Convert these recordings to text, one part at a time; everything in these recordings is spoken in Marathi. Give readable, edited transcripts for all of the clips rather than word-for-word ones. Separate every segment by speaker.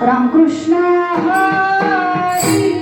Speaker 1: रामकृष्ण हरी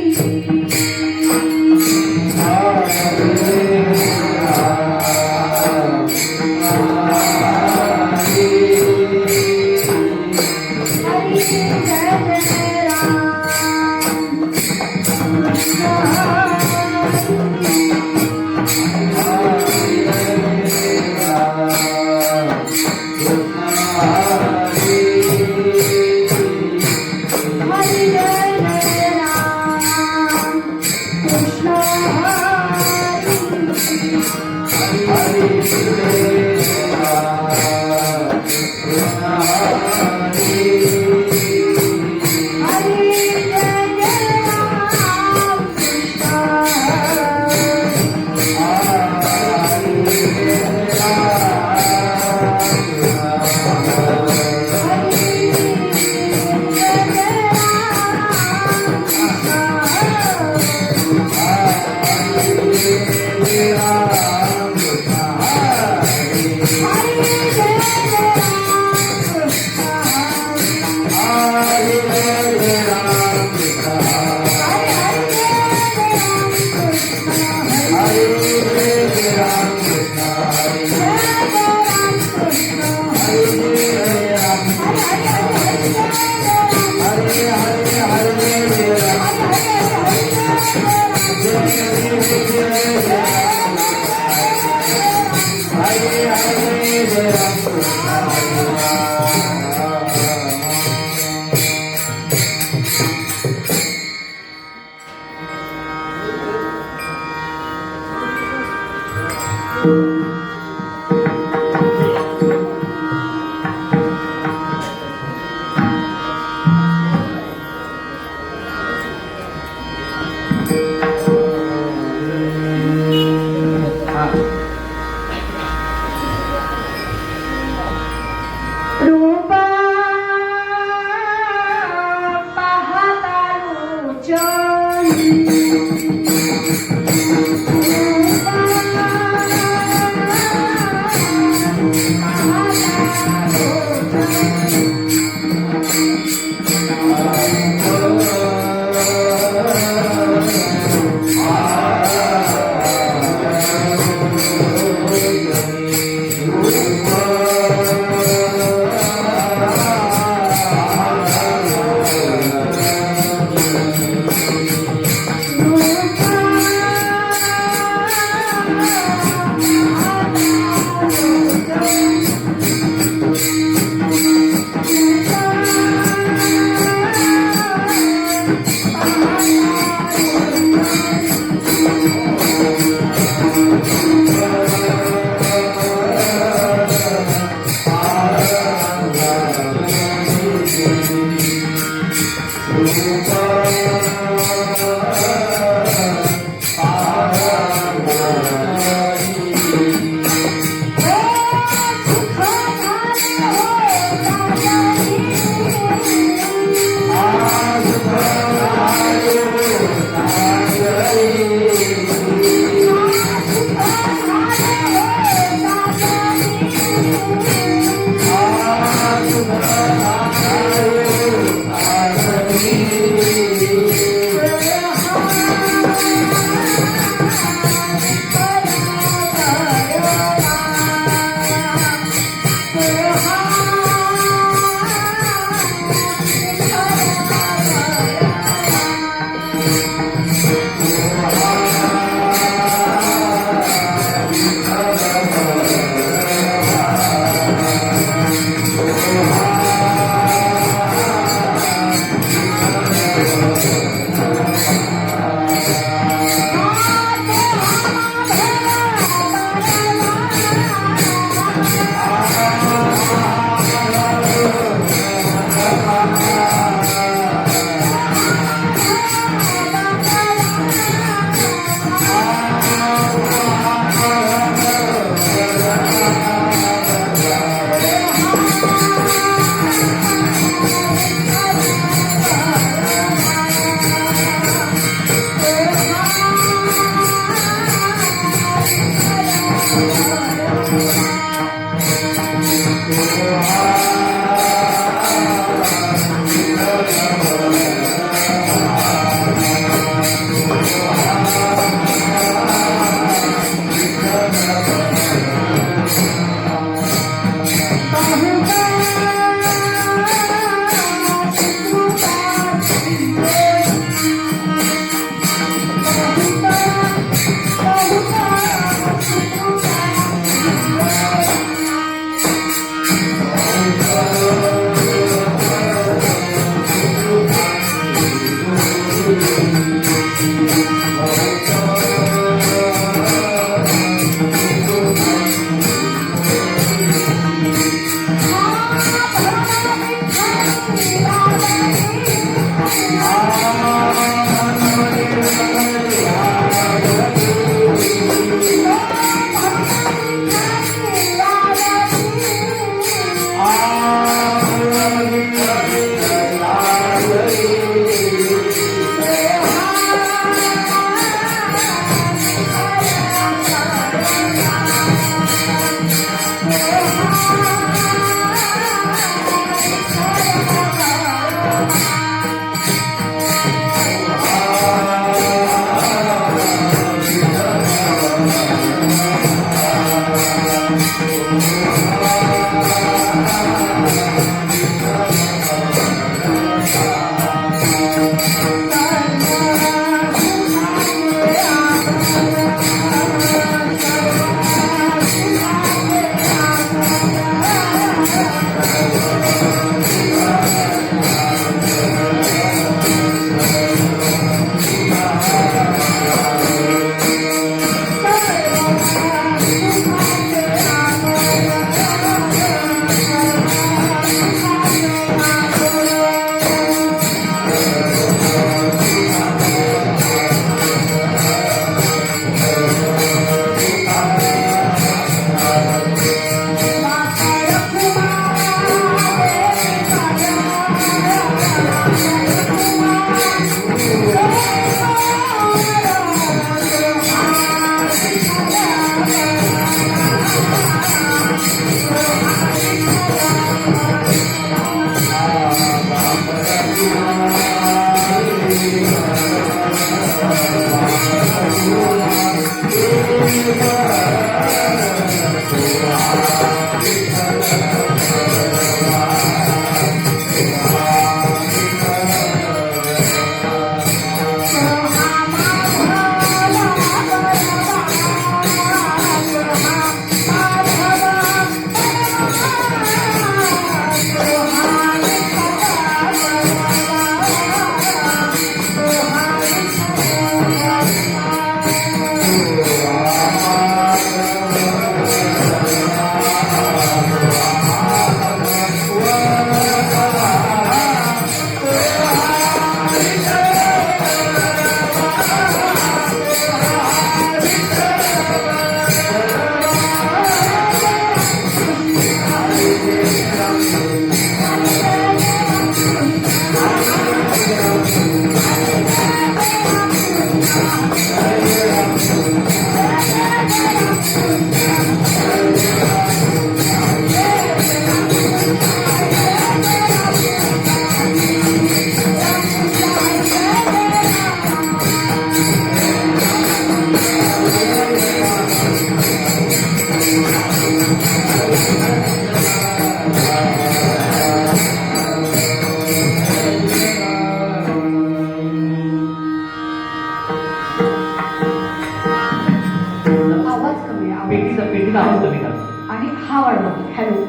Speaker 2: पेटीचा आवाज कमी करा
Speaker 1: आणि हा वाढवा. हॅलो.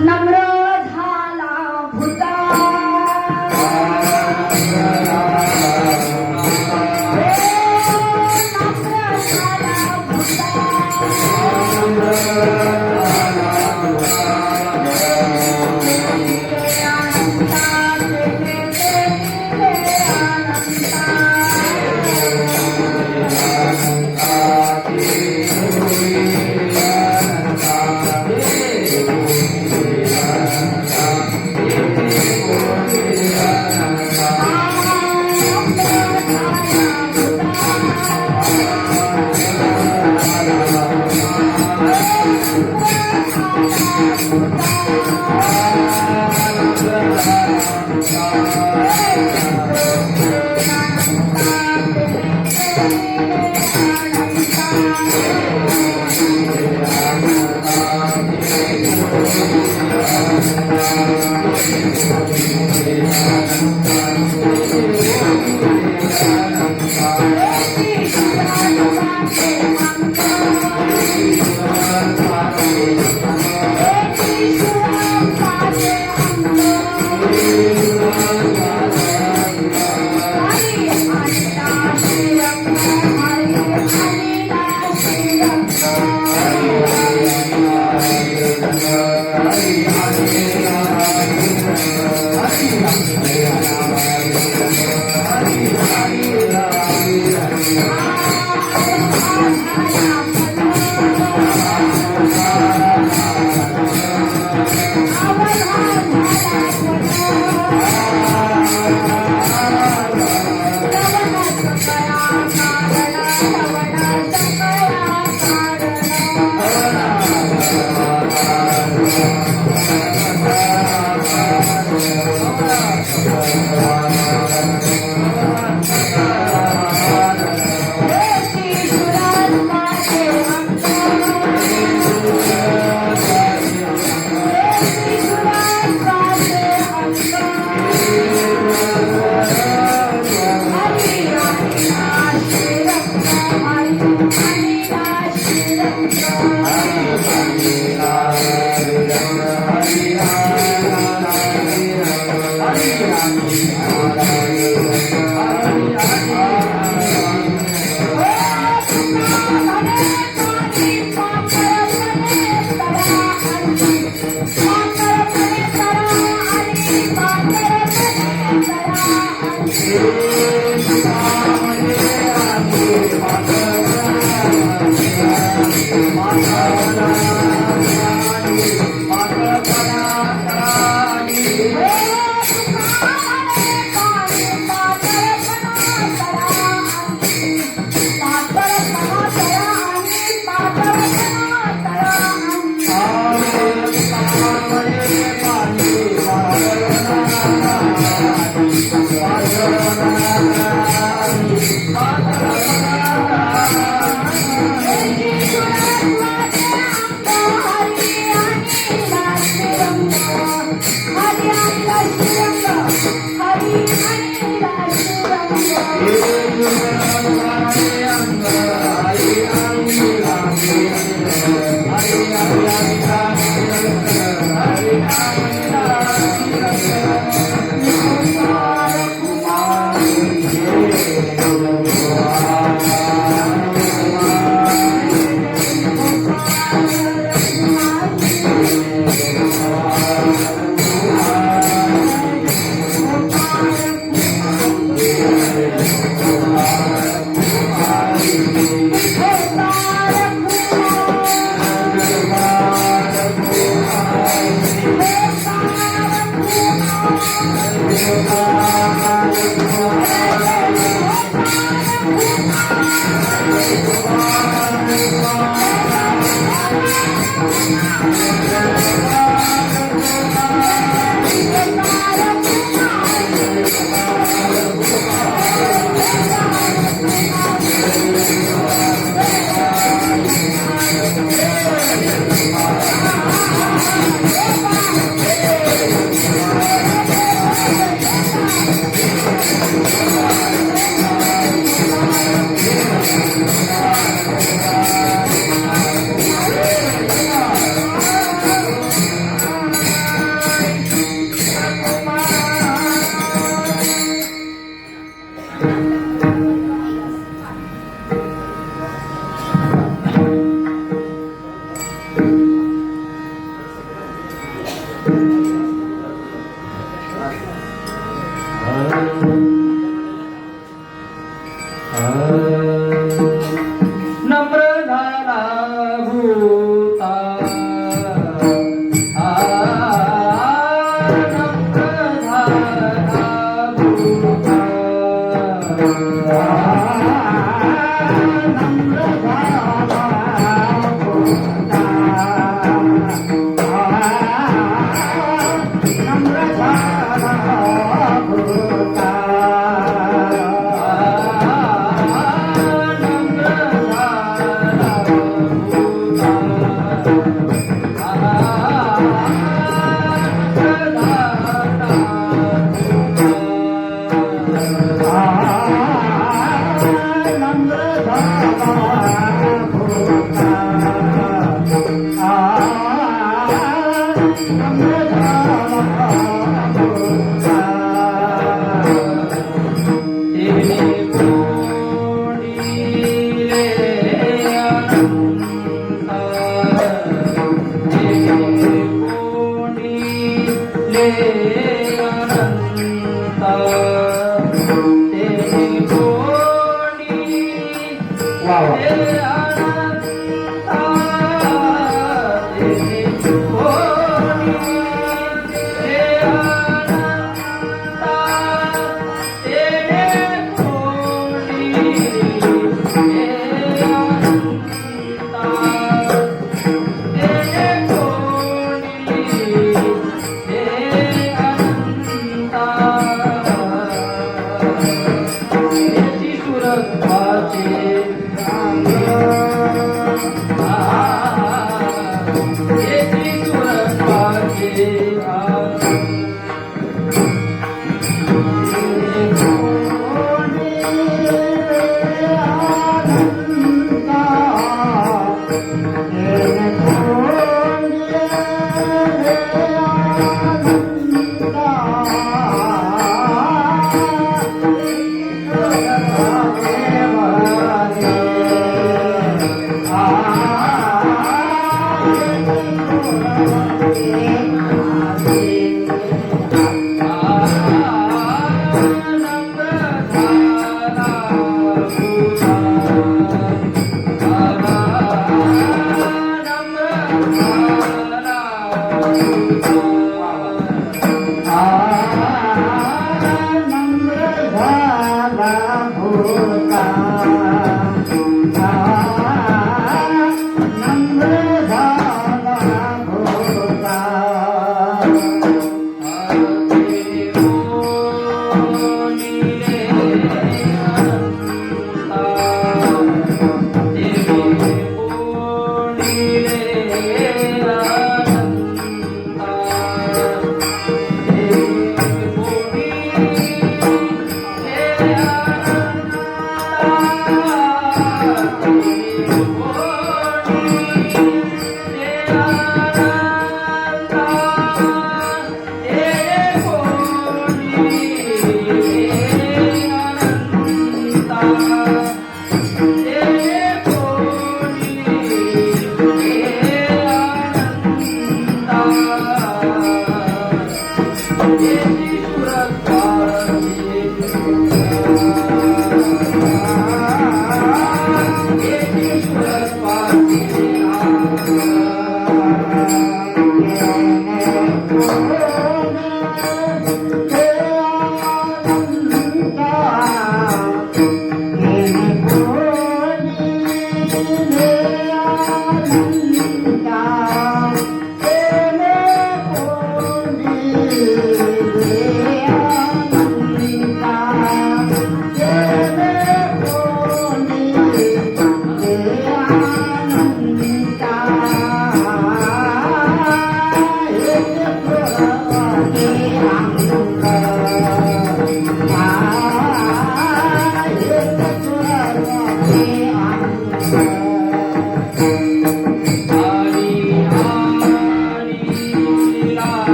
Speaker 1: नम्र झाला भुता
Speaker 3: नम्र झाला भूता नम्र झाला भूता नम्र झाला भूता नम्र झाला भूता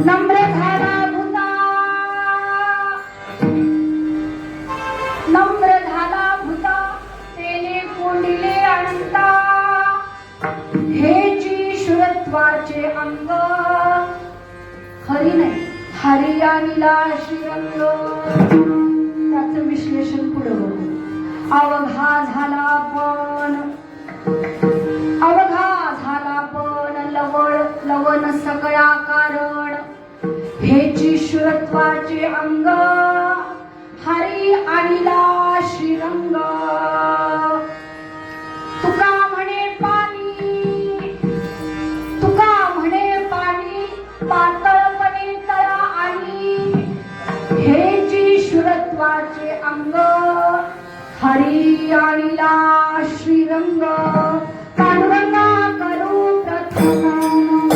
Speaker 1: नम्र झाला भुता, नम्र झाला भुता, तेने कोंडिले अनंता, हेची शुरत्वाचे अंग, हरी नाही हरी आणिला श्रीरंग. त्याचं विश्लेषण पुढे बघू. अवघा झाला पण, अवघा झाला पण लवण लवण सगळा कारण, हेची शुरत्वाचे अंग, हरी आणिला श्रीरंग. तुका म्हणे पाणी, तुका म्हणे पाणी, पातळपणे तळा आणि, हेची शुरत्वाचे अंग, हरी आणिला श्रीरंग. पांडुरंगा करू प्रथम,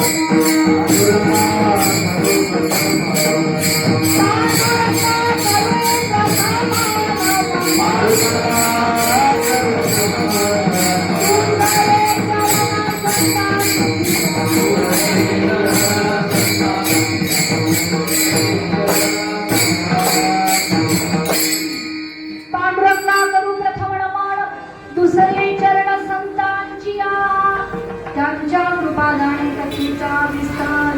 Speaker 1: पांडुरंगा वत्सले चरण संतांची या त्यांच्या कृपादान कथेचा विस्तार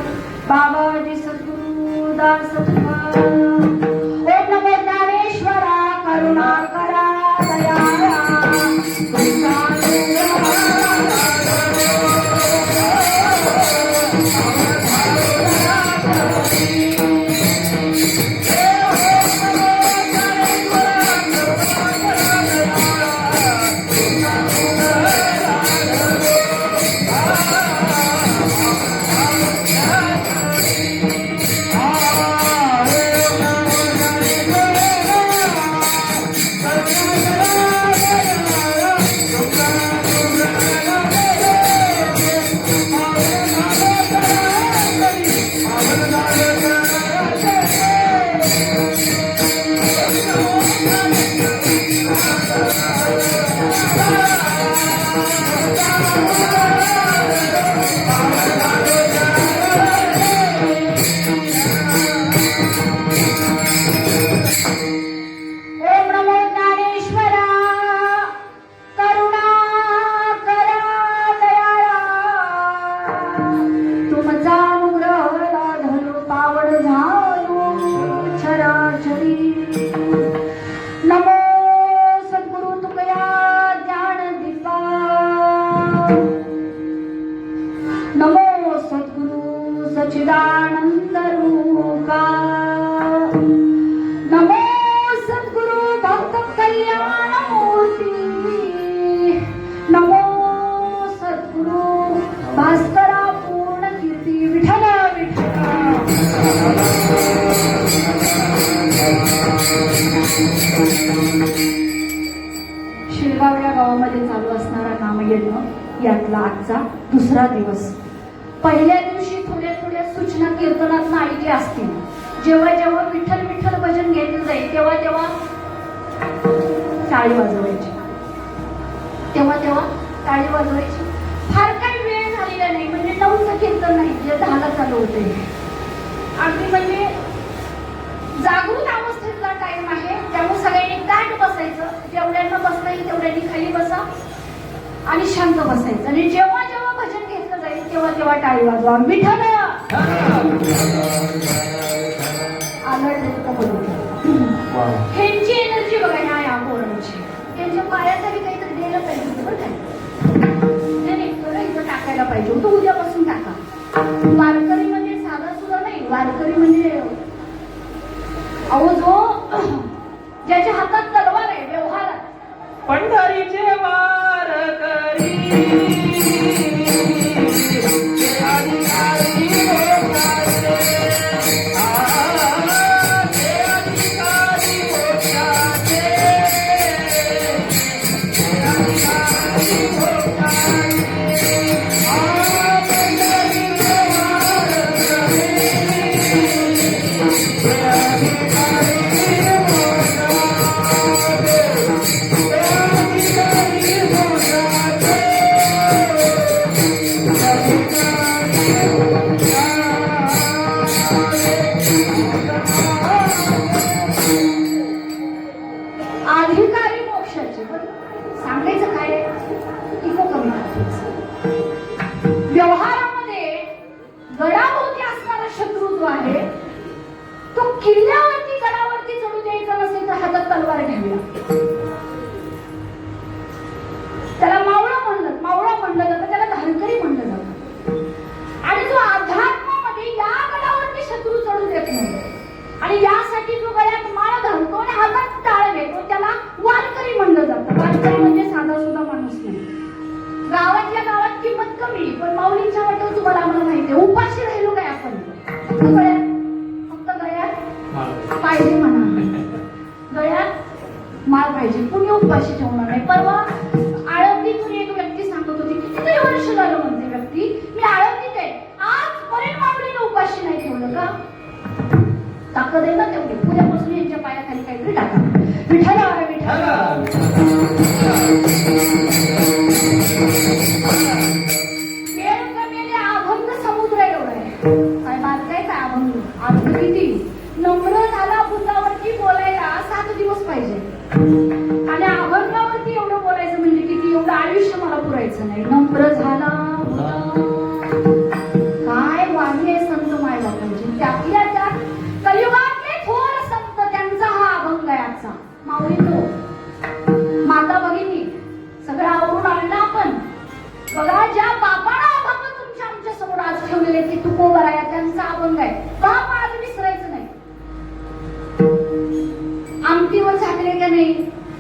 Speaker 1: बाबाजी सद्गुरु दास तुकार ओम नमो ज्ञानेश्वरा करुणा करा दयाळा सच्चिदानंद रूपा नमो सद्गुरु भक्त कल्याण मूर्ती नमो सद्गुरु भास्करा पूर्ण कीर्ती विठ्ठल शिरगाव या गावामध्ये चालू असणारा नामयज्ञ यातला आजचा दुसरा दिवस. पहिल्या दिवशी थोड्या सूचना कीर्तनात ऐकल्या असतील. जेव्हा जेव्हा विठ्ठल विठ्ठल भजन घेतलं जाईल तेव्हा टाळी वाजवायची, तेव्हा टाळी वाजवायची. फार काही वेळ झालेला नाही, म्हणजे 9चं कीर्तन नाही, जे 10ला चालू होते. अगदी म्हणजे जागृत अवस्थेतला टाइम आहे. त्यामुळे सगळ्यांनी दाट बसायचं. जेवढ्यांना बसता येईल तेवढ्यांनी खाली बसा आणि शांत बसायचं. आणि जेव्हा जेव्हा भजन घेतलं जाईल तेव्हा टाळी वाजवा. विठ्ठल ह्यांची एनर्जी बघा ह्या या पोरांची. त्यांच्या पायाखाली काहीतरी द्यायला पाहिजे बरं काय नाही थोडं इथं टाकायला पाहिजे होतं. उद्यापासून टाका. वारकरी म्हणजे साधा सुद्धा नाही. वारकरी म्हणजे अहो जो ज्याच्या हातात तलवार आहे व्यवहारात.
Speaker 3: पंढरीचे वारकरी
Speaker 1: अधिकारी मोक्षाचे सांगायचं काय इको कमी व्यवहारामध्ये गडाभोवती असणारा शत्रू जो आहे तो किल्ल्यावरती गडावरती चढू द्यायचा नसेल तर हातात तलवार घ्यावी लागते. त्याला मावळा म्हणलं जातं, त्याला धारकरी म्हणलं जातं. आणि जो अध्यात्मामध्ये या गडावरती शत्रू चढू देत नाही आणि यासाठी जो गळ्यात माळ घालतो आणि हातात टाळ घेतो त्याला वारकरी म्हणलं जातं. वारकरी म्हणजे साधा सुद्धा माणूस नाही. गावातल्या गावात किंमत कमी, पण माऊलींच्या वाटेवर तुम्हाला आम्हाला माहिती आहे उपाशी राहिलो काय आपण. फक्त गळ्यात पाहिजे म्हणा, गळ्यात माळ पाहिजे, कुणी उपाशी ठेवणार नाही. परवा आळंदीतून एक व्यक्ती सांगत होती, कितीतरी वर्ष झालं म्हणते व्यक्ती, मी आळंदीत आहे, आजपर्यंत माऊलीने उपाशी नाही ठेवलं का. ताकद आहे ना तेवढी. उद्यापासून यांच्या पायाखाली काहीतरी टाका. विठ्ठल अभंग समुद्र एवढा आहे. काय बारकाय काय अभंग. अर्थ किती नम्र झाला भूतावरती बोलायला 7 दिवस पाहिजे आणि अभंगावरती एवढं बोलायचं म्हणजे किती विसरायचं नाही. नम्र झाला काय वाणी आहे संत माय बापांची. त्यातल्या त्यात कलियुगातले थोर संत त्यांचा हा अभंग आहे आजचा. माऊलींनो, माता भगिनी सगळं आवरून आणलं आपण. बघा ज्या बापाला अभंग तुमच्या आमच्या समोर आज ठेवलेले ते तुकोबराया त्यांचा अभंग आहे. बाप आज विसरायचं नाही. आमटीवर झाकले का नाही,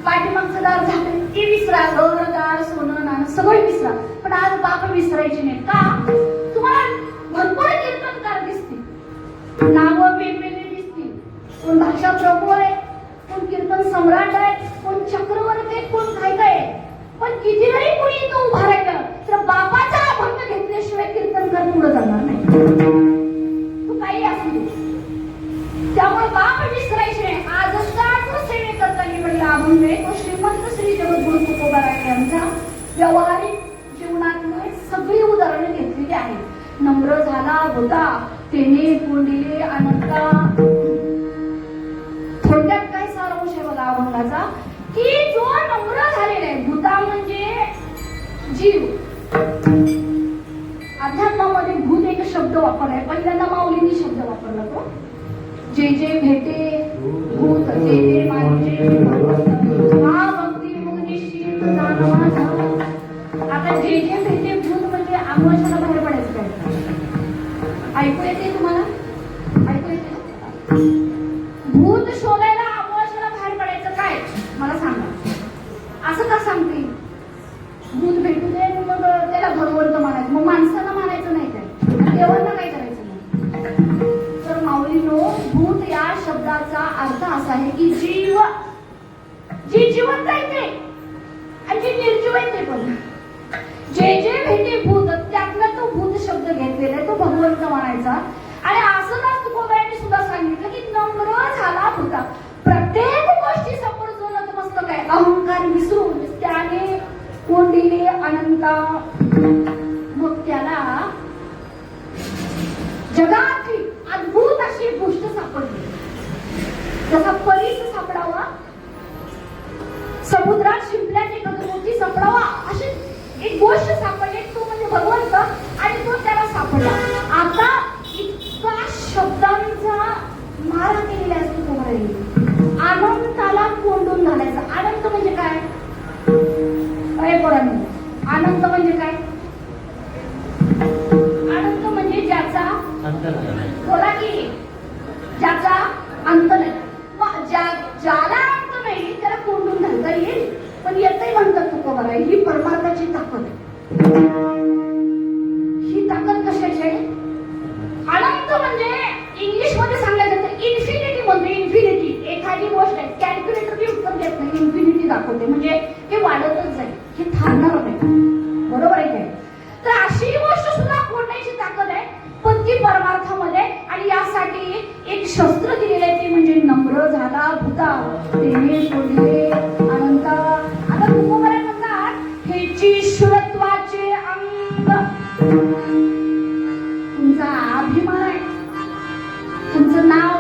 Speaker 1: पाठीमागचं दार झाकले ते विसरा, घरदार सोनं नाणं सगळं विसरा, पण आज बाप विसरायचे नाही. का? तुम्हाला भरपूर कीर्तनकार दिसतील, नावं वेगवेगळी दिसतील. कोण भाषा प्रभू आहे, कोण कीर्तन सम्राट आहे, कोण चक्रवर्ती आहे, कोण काय काय आहे. पण किती जरी कोणी इथं उभा राहिलं तर बापाचा अभंग घेतल्याशिवाय कीर्तनकार पुढे जाणार नाही. तू काही असू दे. त्यामुळे बाप विसरायचे नाही. आजचा सेवेकरता निवडला अभंग आहे तो श्रीमंत श्री जगद्गुरु तुकोबराय यांचा व्यावहारिक जीवनातली सगळी उदाहरणे घेतलेली आहेत. नम्र झाला होता तेने कोंडिले अनंता. थोडक्यात काय सारांश आहे बघा अभंगाचा, की जो नम्र झालेला आहे, भूता म्हणजे जीव. अध्यात्मामध्ये भूत एक शब्द वापरलाय, पहिल्यांदा माऊलींनी शब्द वापरला तो. जे जे भेटे भूत जे जे मानजे हा भक्ती मुनिशी जाण माझा. आता जे जे भेटे भूत म्हणजे आमोशाला बाहेर पडायचं काय? ऐकू येते तुम्हाला? ऐकू येते? भूत शोधायला आमोशाला बाहेर पडायचं काय मला सांगा. असं का सांगते? भूत भेटू दे मग त्याला भगवंत मानायचं, मग माणसाला मानायचं नाही काय? देवांना काय करायचं नाही? तर माऊलीनो, भूत या शब्दाचा अर्थ असा आहे की जीव, जी जिवंत आहे ते आणि जी निर्जीव आहे ते पण. जे जे भेटे भूत त्यातला तो भूत शब्द घेतलेला आहे, तो भगवंत मानायचा. आणि असं तुकोबरायांनी सुद्धा सांगितलं की नम्र झाला भूता. प्रत्येक गोष्टी समोर जो नतमस्तक आहे, अहंकार विसरून त्याने कोंडिले अनंता. मग त्याला जगातली अद्भुत अशी गोष्ट सापडली. जसा परीस सापडावा, समुद्रात शिंपल्यात एखादी मोठी सापडावा, अशी एक गोष्ट सापडली, तो म्हणजे भगवंत. आणि तो त्याला सापडला. आता इतका शब्दांचा मारा केलेला असतो तुम्हाला. अनंताला कोंडून घालायचा. अनंत म्हणजे काय? पोरांनो, अनंत म्हणजे काय? अनंत म्हणजे ज्याचा बोला की ज्याचा अंत नाही. ज्याला अंत नाही त्याला कोंडून घालता येईल. पण येतही म्हणतात तुकोबराय, ही परमार्थाची ताकद आहे. ही ताकद कशाची आहे? अनंत म्हणजे इंग्लिश मध्ये सांगायचं तर इन्फिनिटी म्हणतो. इन्फिनिटी एखादी गोष्ट आहे, कॅल्क्युलेटर उत्तर देत नाही, इन्फिनिटी दाखवते. म्हणजे हे वाढतच जाईल, हे थांबणार नाही. बरोबर आहे काय? तर अशी गोष्ट सुद्धा कोणाची ताकद आहे, पण ती परमार्थामध्ये. आणि यासाठी एक शस्त्र दिलेलं आहे, ते म्हणजे नम्र झाला भूता तेने कोंडिले अनंता. आता तुकोबराय म्हणतात हेची शुरत्वाचे अंग. तुमचा अभिमान आहे, तुमचं नाव,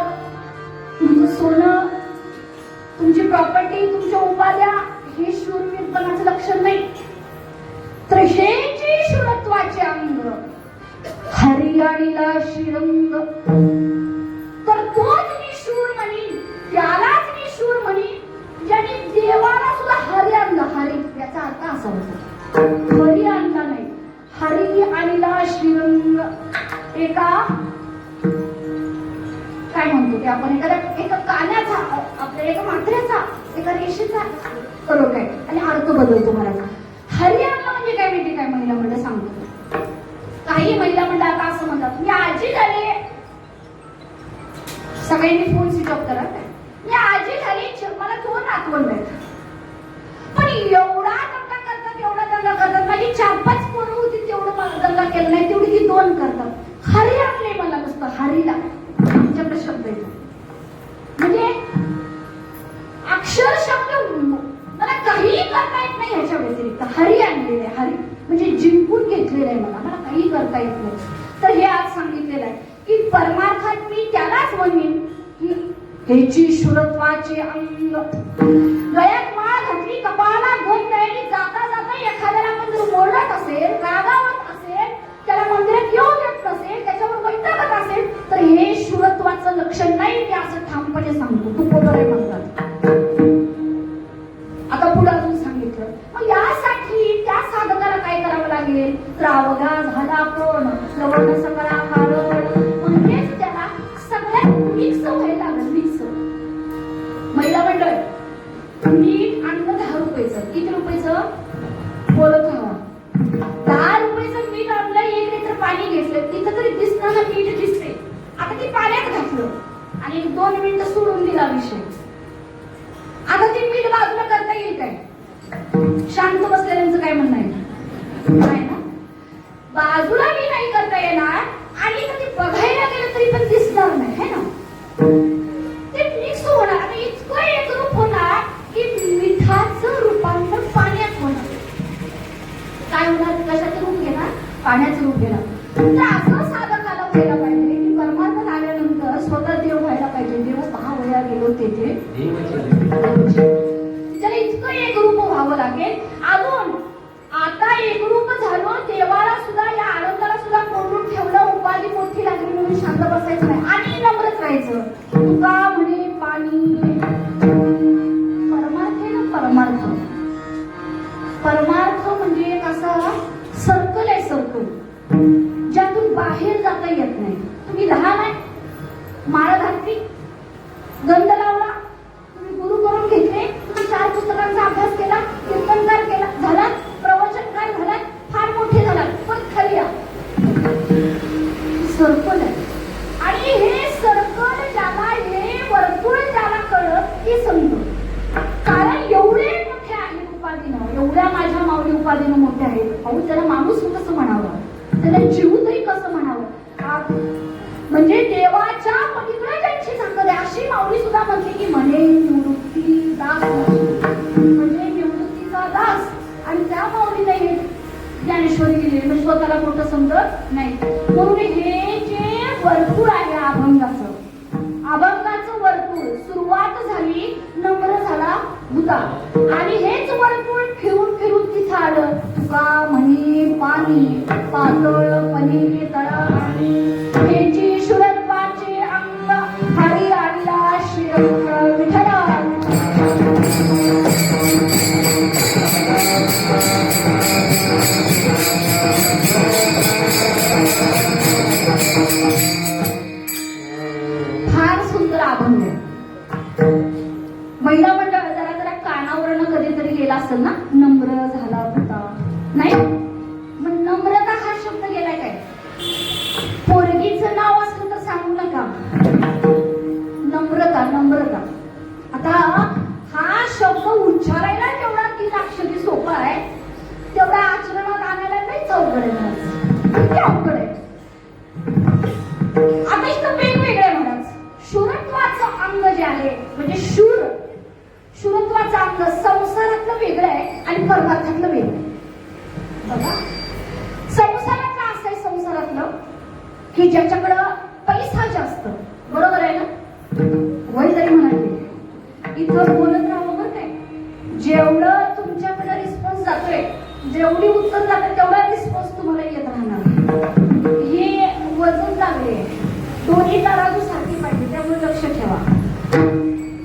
Speaker 1: तुमचं सोनं, तुमची प्रॉपर्टी, तुमच्या उपाध्या, हे शूरवीरपणाचं लक्षण नाही. तर हेची शुरत्वाचे अंग हरियाणीला शिरंग. तर तोच मी शूर म्हणीन, त्यालाच मी शूर म्हणीन ज्याने देवाला सुद्धा हरी आणला. हरी याचा अर्थ असा होता, हरी आणला नाही, हरी आणीला श्रीरंग. एका काय म्हणतो ते आपण, एका कान्याचा, आपल्या एका मात्र्याचा, एका रेषेचा फरक आहे आणि अर्थ बदलतो मराठा. हरी आणला म्हणजे काय माहिती काय? महिला मंडळ सांगतो. काही महिला मंडळ आता असं म्हणतात, मी आजी झाले, सगळ्यांनी फोन स्विच ऑफ करा, मी आजी झाली, मला 2 नातवंड आहेत. पण एवढा दंगा करतात, एवढा दंगा करतात. माझी 4-5 पोरं होती, तेवढं दंगा केला नाही, तेवढी ती 2 करतात. हरी आणले मला नुसतं, हरीला आमच्याकडे शब्द येतो. म्हणजे अक्षर शब्द मला काही करता येत नाही ह्याच्या व्यतिरिक्त. हरी आणलेलं आहे, हरी म्हणजे जिंकून घेतलेलं आहे मला काही करता येत नाही. तर हे आज सांगितलेलं आहे की परमार्थात मी त्यालाच म्हणेन की हेची शुरत्वाचे अंग. गळ्यात माळ घातली, कपाळाला गंध आहे, जाता जाता एखाद्याला आपण जर मोरडात मग यासाठी त्या साधकाला काय करावं लागेल? तर अवघा झाला कोण लवण सगळा हारड, म्हणजेच त्याला सगळ्यात मिक्स व्हायला लागलं. मिक्स महिला मंडळ मीठ आणलं 10 रुपयाचं. किती रुपयाचं बोलत हवा? 10 रुपयाचं मीठ आणलं. 1 लिटर पाणी घेतलं. तिथं तरी दिसताना मीठ दिसते. आता ती पाण्यात घातलं आणि 2 मिनिटं सोडून दिला विषय. आता ती मीठ बाजूला करता येईल काय? शांत बसलेल्यांचं काय म्हणणं आहे? नाही ना, बाजूला मी नाही करता येणार आणि कधी बघायला गेलं तरी पण दिसणार नाही, है ना? ते मिक्स होणार. आता इतकं एकरूप होणार की मिठाचं रूपांतर पाण्यात होणार. काय होणार? कशाचं रूप घेणार? पाण्याचं रूप घेणार. तर असं साधकाला व्हायला पाहिजे की परमात्मा आल्यानंतर स्वतः देव व्हायला पाहिजे. देव 6 वेळा गेलो तेथे त्याला इतकं एकरूप व्हावं लागेल. अजून आता एकरूप झालो, देवाला सुद्धा या आनंदाला सुद्धा कोंडून ठेवलं. उपाधी मोठी लागली म्हणून शांत बसायचं नाही आणि नम्रच राहायचं. तुका म्हणे पाणी परमार्थ आहे ना. परमार्थ परमार्थ म्हणजे एक असा सर्कल आहे. सर्कल ज्यातून बाहेर जाता येत नाही. तुम्ही लहान आहे, माळ घातली, गंध लावला, तुम्ही गुरु करून घेतले, तुम्ही 4 पुस्तकांचा अभ्यास केला, कीर्तनकार केला, झाला, प्रवचनकार झाला, फार मोठे झाला, पण खाली या. सर्कल आहे. आणि हे सर्कल ज्याला, हे वर्तुळ ज्याला कळत ते समजतो. कारण एवढे मोठे आहेत उपाधीनं, एवढ्या माझ्या माऊली उपाधीनं मोठे आहेत. अहो त्याला माणूस कसं म्हणावं, त्याला जीव तरी कसं म्हणावं? म्हणजे देवाच्या पलीकडे त्यांची ताकद आहे. अशी माऊली सुद्धा म्हणते की म्हणे निवृत्ती दास, म्हणजे निवृत्तीचा दास. आणि त्या माऊलीने हे ज्ञानेश्वरी दिली, म्हणजे स्वतःला मोठं समजत नाही. म्हणून हे जे वर्तुळ आहे अभंगाचं, अभंगाचं वर्तुळ सुरुवात झाली, नम्र झाला भूता, आणि हेच वर्तुळ फिरून फिरून तिथं आलं. तुका म्हणे पाणी पातळ पणी तळा, ह्याची शुरत्वाचे अंग हरी आणला श्रीरंग विठला. फार सुंदर अभंग आहे. महिला मंडळ जरा जरा कानावरनं कधीतरी गेला असेल ना, नम्र झाला होता नाही. मग नम्रता हा शब्द गेलाय काय? पोरगीचं नाव असलं तर सांगू नका. नम्रता, नम्रता. आता हा शब्द उच्चारायला जेवढा 3 अक्षरी सोपा आहे, तेवढा आचरणात आणायला नाही अवघड आहे. किती अवघड आहे. आता इथं वेगवेगळे म्हणत. शूरत्वाचं अंग जे आहे, म्हणजे शूरत्वाचं अंग संसारातलं वेगळं आहे आणि परमार्थातलं वेगळं आहे. बघा, संसारातलं असं आहे, संसारातलं की ज्याच्याकडं पैसा जास्त, बरोबर आहे ना? वय जरी म्हणाले इथं बोलत राहावं बरं काय. जेवढं तुमच्याकडे रिस्पॉन्स जातोय, जेवढी उत्तर जाते तेवढा रिस्पॉन्स तुम्हाला येत राहणार. हे वजन लागले, दोन्ही तराजू सारखी पाहिजे, त्यामुळे लक्ष ठेवा.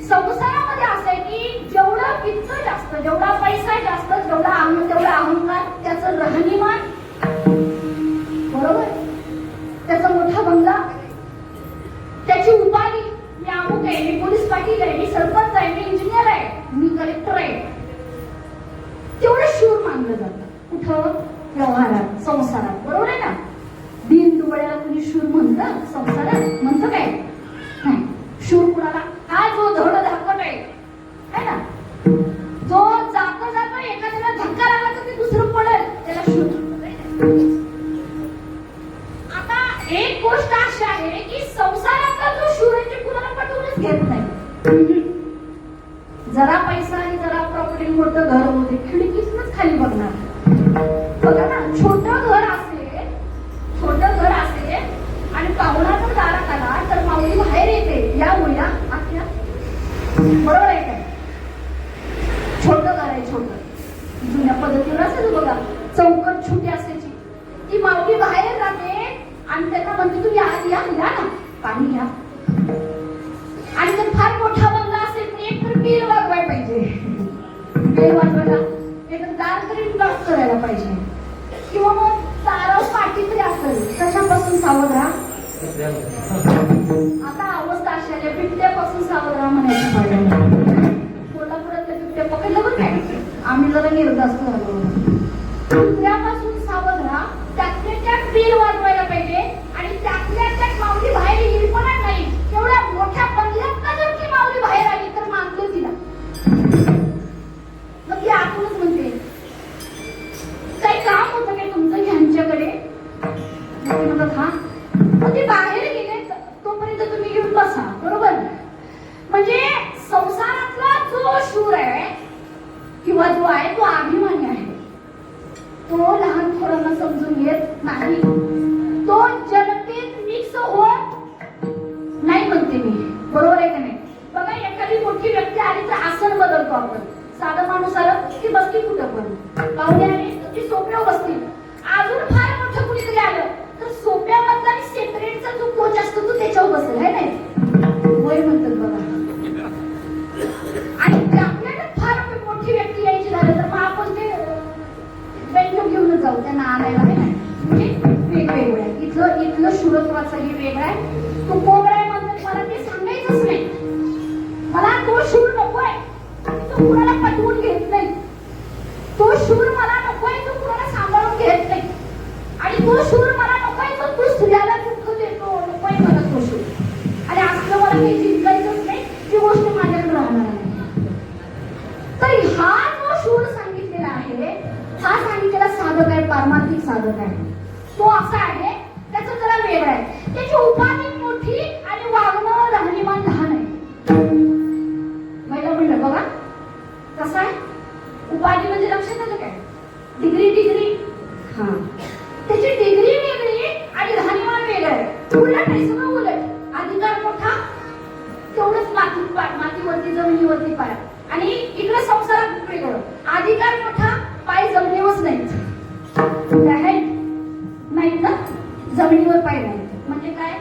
Speaker 1: संसारामध्ये असं आहे की जेवढा वित्त जास्त, जेवढा पैसा जास्त, तेवढा अहंकार, त्याचं राहणीमान, बरोबर, त्याचा मोठा बंगला, त्याची उपाधी, मी अमुक आहे, मी पोलीस पाटील आहे, मी सरपंच आहे, मी इंजिनियर आहे, मी कलेक्टर आहे, तेवढं शूर मानलं जातं. कुठं? व्यवहारात, संसारात, बरोबर आहे ना? दिन दुबळ्याला कुणी शूर म्हणतं? संसारात म्हणतं काय? नाही. शूर कुणाला? हा जो धड धाकट आहे ना, जो जातो एखाद्याला धक्का लागला तर ते दुसरं पडेल, त्याला शूर म्हणतात. आता एक गोष्ट अशी आहे की संसारातला जो शूर आहे ते कुणाला पटवूनच घेत नाही. जरा पैसा आणि जरा प्रॉपर्टी, मोठं घर होते, खिडकीतूनच खाली बघणार. बघा ना, छोटं घर असेल आणि पाहुणा जर दारात आला तर माऊली बाहेर येते, या मुला आत्या, बरोबर आहे काय? छोटं घर आहे, छोटं जुन्या पद्धतीवर असेल बघा, चौकट छोटी असायची, ती माऊली बाहेर राहते आणि त्यांना म्हणते तू या ना, पाणी घ्या. आणि जर फार मोठा बंगला असेल तर एक तर बेल वाजवाय पाहिजे. बेल वाजवायला एक पाहिजे, किंवा मग तारव पाठी तरी असेल कशापासून सावध राहा. आता अवस्था अशा आहे, बिबट्यापासून सावध राहा म्हणायचं पाहिजे. कोल्हापुरातल्या बिबट्या पकडलं बरं काय, आम्ही जरा निर्धास्त झालो. कुत्र्यापासून सावध राहा, त्यातल्या त्यात बिल वाजवायला पाहिजे, आणि त्यातल्या त्यात माऊली बाहेर येईल पण नाही. एवढ्या मोठ्या बंगल्यात जर ती माऊली बाहेर आली तर मानतो तिला. मग ती आतूनच म्हणते, काही काम होतं काय तुमचं ह्यांच्याकडे? म्हणतात हा. मग ते बाहेर गेले तोपर्यंत तुम्ही घेऊन बसा, बरोबर? म्हणजे संसारातला जो शूर आहे किंवा जो आहे तो अभिमानी आहे, तो लहान थोरांना समजून घेत नाही, तो जनतेत मिक्स होत नाही म्हणते मी, बरोबर आहे का नाही? बघा, एखादी मोठी व्यक्ती आली तर आसन बदलतो आपण. साधा माणूस आलं की बसती कुठं पण, पाहुणे आले ती सोप्यावर बसतील. अजून फार मोठं कुणीतरी आलं तर सोप्यामधला आणि सेपरेटचा जो कोच असतो तो त्याच्यावर बसेल, है नाही? होय म्हणतात बघा. आणि आपल्याला फार मोठी व्यक्ती यायची झालं तर मग आपण ते बेंडू घेऊन जाऊ त्यांना आणायला, है नाही? म्हणजे वेगवेगळं आहे. इथलं शुरत्वाचं हे वेगळं आहे. तू कोबरा आहे म्हणतात, मला ते सांगायचंच नाही. मला तो शूर नकोय, तो कुणाला पटवून घेत नाही. तो शूर मला नकोय, तो कुणाला सांभाळून घेत नाही. आणि तो शूर मला नकोय, तो स्त्रियाला दुःख देतो, नकोय मला तो शूर. आणि असलं मला काही जिंकायचंच नाही, ती गोष्ट माझ्याकडे राहणार नाही. तर हा जो शूर सांगितलेला आहे, हा सांगितलेला साधक आहे, पारमार्थिक साधक आहे. तो असा आहे, त्याचं जरा वेगळं आहे. त्याची उपाधी मोठी आणि वागणं राहणीमान लहान आहे. महिला म्हणलं बघा कसं आहे, उपाधी म्हणजे लक्षात आलं काय? डिग्री. हा, त्याची डिग्री वेगळी आणि राहणीमान वेगळं आहे. उलट आहे, सगळं उलट. अधिकार मोठा, तेवढंच मातीवरती जमिनीवरती पाय, आणि इकडे संसारात वेगळं. अधिकार मोठा, पाय जमिनीवरच नाहीत ना, जमिनीवर पाय नाही. म्हणजे काय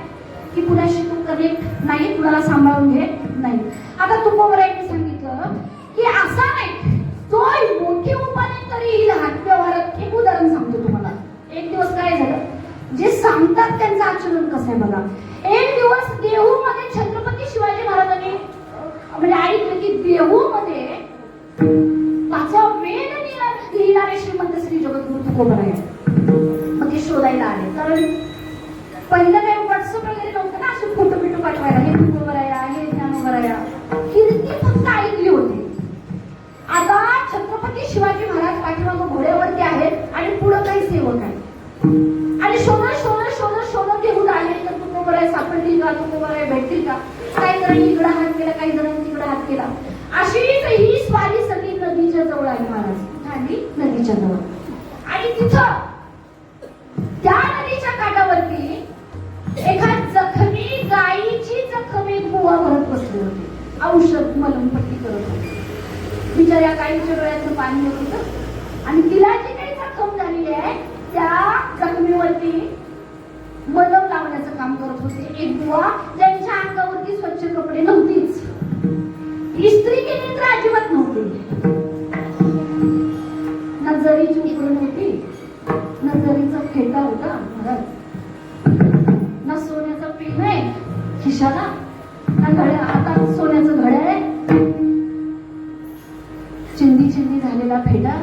Speaker 1: की कुणाशी तू कनेक्ट नाही, कुणाला सांभाळून घेत नाही. आता तू कोबराईने सांगितलं की असा नाही, तो मोठी उपाधी तरी लहान व्यवहारात. एक उदाहरण सांगतो तुम्हाला. एक दिवस काय झालं, जे सांगतात त्यांचं आचरण कसं आहे बघा. एक दिवस देहूमध्ये छत्रपती शिवाजी महाराजांनी म्हणजे ऐकलं की देहूमध्ये 5वा वेद लिहिणारे श्रीमंत श्री जगद्गुरु तुकोबराय आहे. मग ते शोधायला आले, कारण पहिलं काही व्हॉट्सअप वगैरे नव्हतं ना, असे फोटो बिटो पाठवायला. हे तुकोबराया, हे ज्ञानोबराया, कीर्ती फक्त ऐकली होती. आता छत्रपती शिवाजी महाराज पाठीमागं घोड्यावरती आहेत आणि पुढं काही सेवक आहे. आणि शोधत घेऊन आले तर तुकोबराय सापडतील का, तुकोबराय भेटतील का? काही जणांनी इकडं हात केला, काही जणांनी तिकडं हात केला. अशीच ही स्वारी सगळी नदीच्या जवळ आली महाराज, आली नदीच्या जवळ. आणि तिथं त्या नदीच्या काठावरती एका जखमी गायीची जखम एक बुवा भरत बसली होती, औषध मलमपट्टी करत होती. बिचाऱ्या गायीच्या डोळ्यातून पाणी येत होतं, आणि तिला जी काही जखम झालेली आहे त्या जखमीवरती मलम लावण्याचं काम करत होते एक बुवा, ज्यांच्या अंगावरती स्वच्छ कपडे नव्हतीच, इस्त्री केली तर अजिबात नव्हती, ना जरीची उपरण होती, ना जरीचा फेटा होता महाराज, ना सोन्याचा पेन आहे खिशाला, ना घड्या हातात सोन्याचं घड्याळ आहे, चिंदी झालेला फेटा,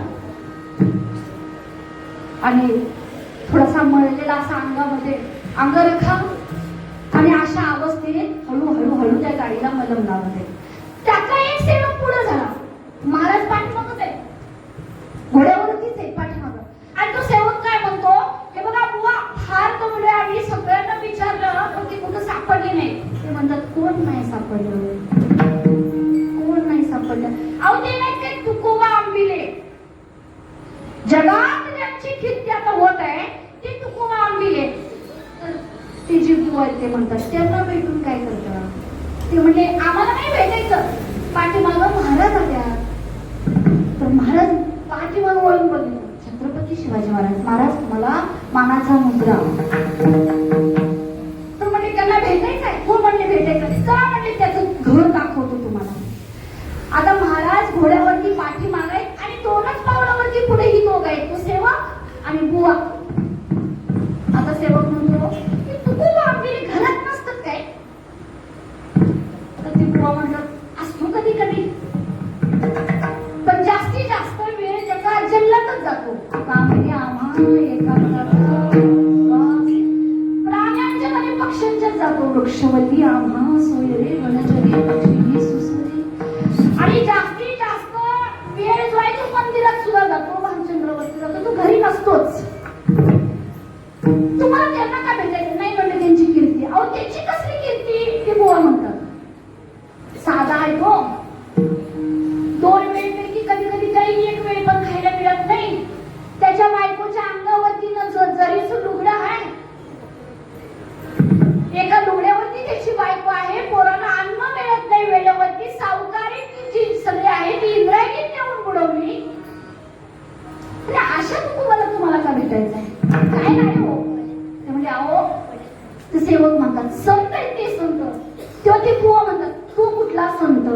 Speaker 1: आणि थोडासा मळलेला असा अंगामध्ये अंगरखा. आणि अशा अवस्थेत हळूहळू त्या गाडीला मलम लावत आहे. त्याचा एक सेवक पुढे झाला, महाराज पाठीमागच आहे, घोड्यावरतीच आहे पाठीमागं. आणि तो सेवक काय म्हणतो, हे बघा बुवा फार दमलोय आम्ही, सगळ्यांना विचारलं पण ती कुठं सापडली नाही. ते म्हणतात कोण नाही सापडलं, कोण नाही सापडलं. अहो ते नाही ते तुकोबा आंबिले, जगात ज्यांची कीर्ती आता होत आहे ते तुकोबा आंबिले. तर ते जे बुवा आहेत ते म्हणतात त्यांना भेटून काय करतात. ते म्हणले आम्हाला नाही भेटायचं, पाठीमागं महाराज आल्या. तर महाराज पाठीमागं वळून बघितलं, छत्रपती शिवाजी महाराज मला मानाचा मुद्रा. तर म्हणजे त्यांना भेटायचं आहे. कोण म्हणले भेटायचं, चला म्हणले त्याचं घर दाखवतो तुम्हाला. आता महाराज घोड्यावरती पाठीमाग आहेत आणि दोनच पावलावरती पुढे ही दोघ आहेत, तो सेवक आणि बुवा. आता सेवक म्हणतो की तुकोबा आंबिले घरात नसतात काय? तर ती बुवा म्हणतात असतो कधी कधी, पण जास्तीत जास्त वेळ त्याचा जंगलातच जातो. आम्ही आम्हा प्राण्यांच्या मध्ये पक्ष्यांच्याच जातो. वृक्षवल्ली आम्हा सोयरे वनचरे पक्षी सुसरे. आणि जास्तीत जास्त वेळ जो आहे तो मंदिरात सुद्धा जातो, भालचंद्रवरती जातो. तो घरी नसतोच. तुम्हाला त्यांना काय भेटायचं नाही म्हणलं त्यांची कीर्ती. अहो त्यांची कसली कीर्ती ते बुवा म्हणतात. साधा आहे तो. 2 वेळ पैकी कधी कधी काही 1 वेळ पण खायला मिळत नाही. त्याच्या बायकोच्या अंगावरती जरीच लुगडं आहे. एका लुगड्यावरती त्याची बायको आहे. पोरांना अन्न मिळत नाही वेळेवरती. सावकारी जी सगळी आहे ती इंद्रायणीत नेऊन बुडवली. अशा तुम्हाला का भेटायचंय? काय नाही हो. ते म्हणजे अहो ते सेवक म्हणतात संत आहे ते संत. तेव्हा ते बुवा म्हणतात तू कुठला संत?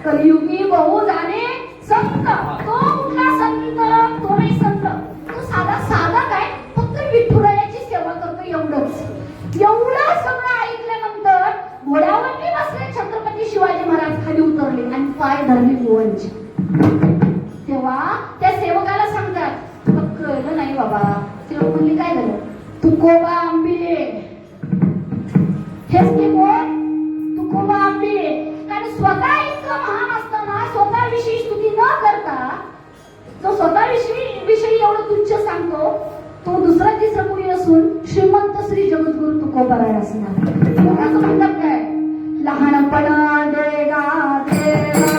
Speaker 1: कलियुगी बहु जाणे संत. तो कुठला संत? तो नाही संत. तो साधा काय फक्त विठुरायाची सेवा करतो एवढंच. एवढं सगळं ऐकल्यानंतर घोड्यावरती बसले छत्रपती शिवाजी महाराज खाली उतरले आणि पाय धरले बुवांचे. तेव्हा त्या सेवकाला सांगतात कळलं नाही बाबा. सेवक म्हणले काय झालं? तुकोबा आंबिले. हेच ते कोण? तुकोबा आंबिले. कारण स्वतः इतकं महान असताना स्वतःविषयी स्तुती न करता जो स्वतःविषयी एवढं तुच्छ सांगतो तो दुसरा तिसरा कोणी असून श्रीमंत श्री जगद्गुरु तुकोबाराय असणार. कोणाचं म्हणतात काय? लहानपणा देगा देवा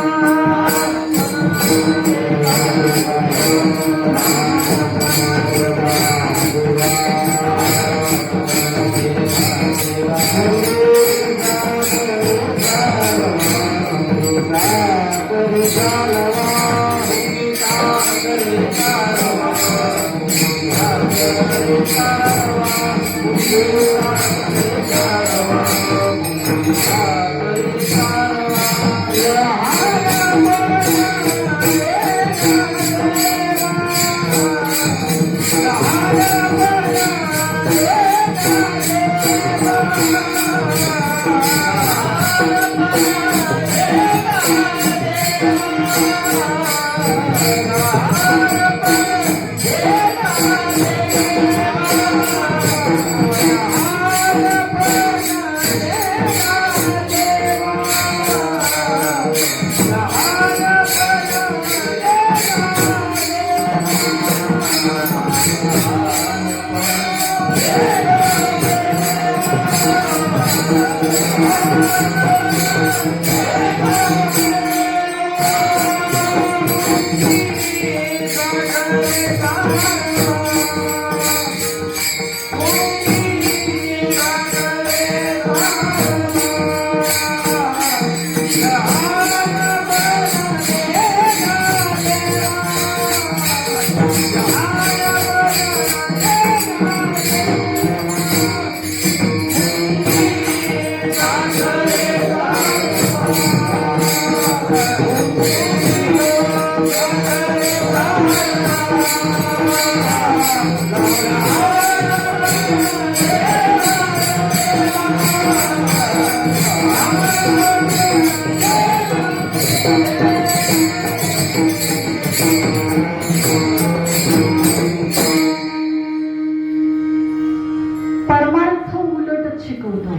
Speaker 1: परमार्थ उलटच शिकवतो.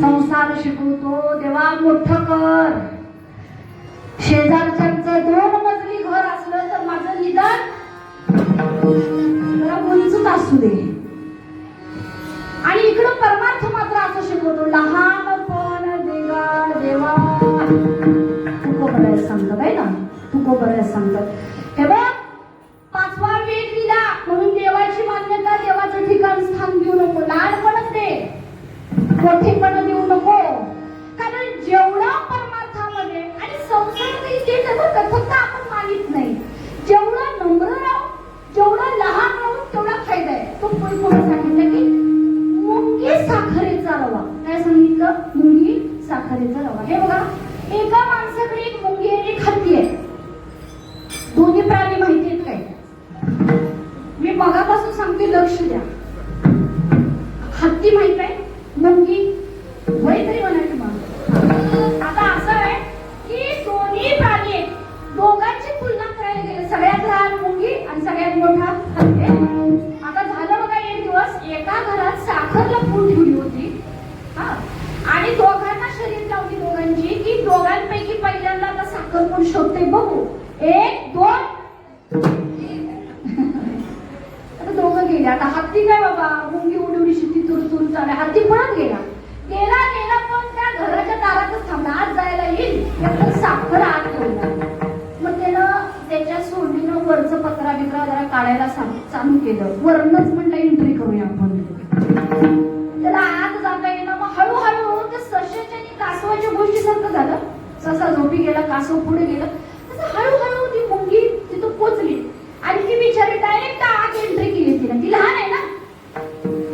Speaker 1: संसार शिकवतो देवा मोठं कर. शेजारच्यांचं 2 मजली घर असलं तर माझं निदान जरा उंचच असू दे. आणि इकडं परमार्थ मात्र असं शिकवतो लहानपण देगा देवा. तुकोबराय सांगतात आहे ना. तुकोबराय सांगतात हे बघ 5वा वेद दिला म्हणून देवाची मान्यता देवाचं ठिकाण स्थान देऊ नको. लहानपणच दे, मोठेपण देऊ नको. कारण जेवढा परमार्थामध्ये आणि संसार फक्त आपण मागित नाही. जेवढं नम्र राहू जेवढं लहान राहू तेवढा फायदा आहे. तो पुढे सांगितलं की मुंगी साखरेचा रवा. काय सांगितलं? मुंगी साखरेचा रवा. हे बघा एका माणसाकडे एक मुंगी आहे एक हत्ती आहे. दोन्ही प्राणी माहिती आहेत काय? मगापासून सांगते लक्ष द्या. हत्ती माहित आहे, मुंगी वय तरी म्हणायची मग. आता असं आहे की दोन्ही प्राणी आहेत, दोघांची तुलना करायला गेले, सगळ्यात लहान मुंगी आणि सगळ्यात मोठा हत्ती. आता झालं बघा, एक दिवस एका घरात साखर लपवून ठेवली होती आणि दोघांना शर्यत लावली दोघांची की दोघांपैकी पहिल्यांदा आता साखर कोण शोधते बघू. 1 2 आता दोघं गेले. आता हत्ती काय बाबा, मुंगी उडी शिट्टी तुरू तुरू चालले, हत्ती पळत गेला गेला गेला पण त्या घराच्या दारातच थांबला. आज जायला येईल एकदम साखर आत ठेवला. मग त्यानं त्याच्या सोडीनं वरचं पत्रा बित्रा जरा काढायला चालू केलं. वरनच म्हणलं एंट्री करूया आपण. त्याला आत जाता येणं. मग हळूहळू ते सश्याच्या आणि कासवाच्या गोष्टी सारखं झालं. ससा झोपी गेला, कासव पुढे गेलं. तसं हळूहळू ती मुंगी तिथं पोचली आणि ती बिचारी डायरेक्ट आत एंट्री केली. तिला ती लहान आहे ना,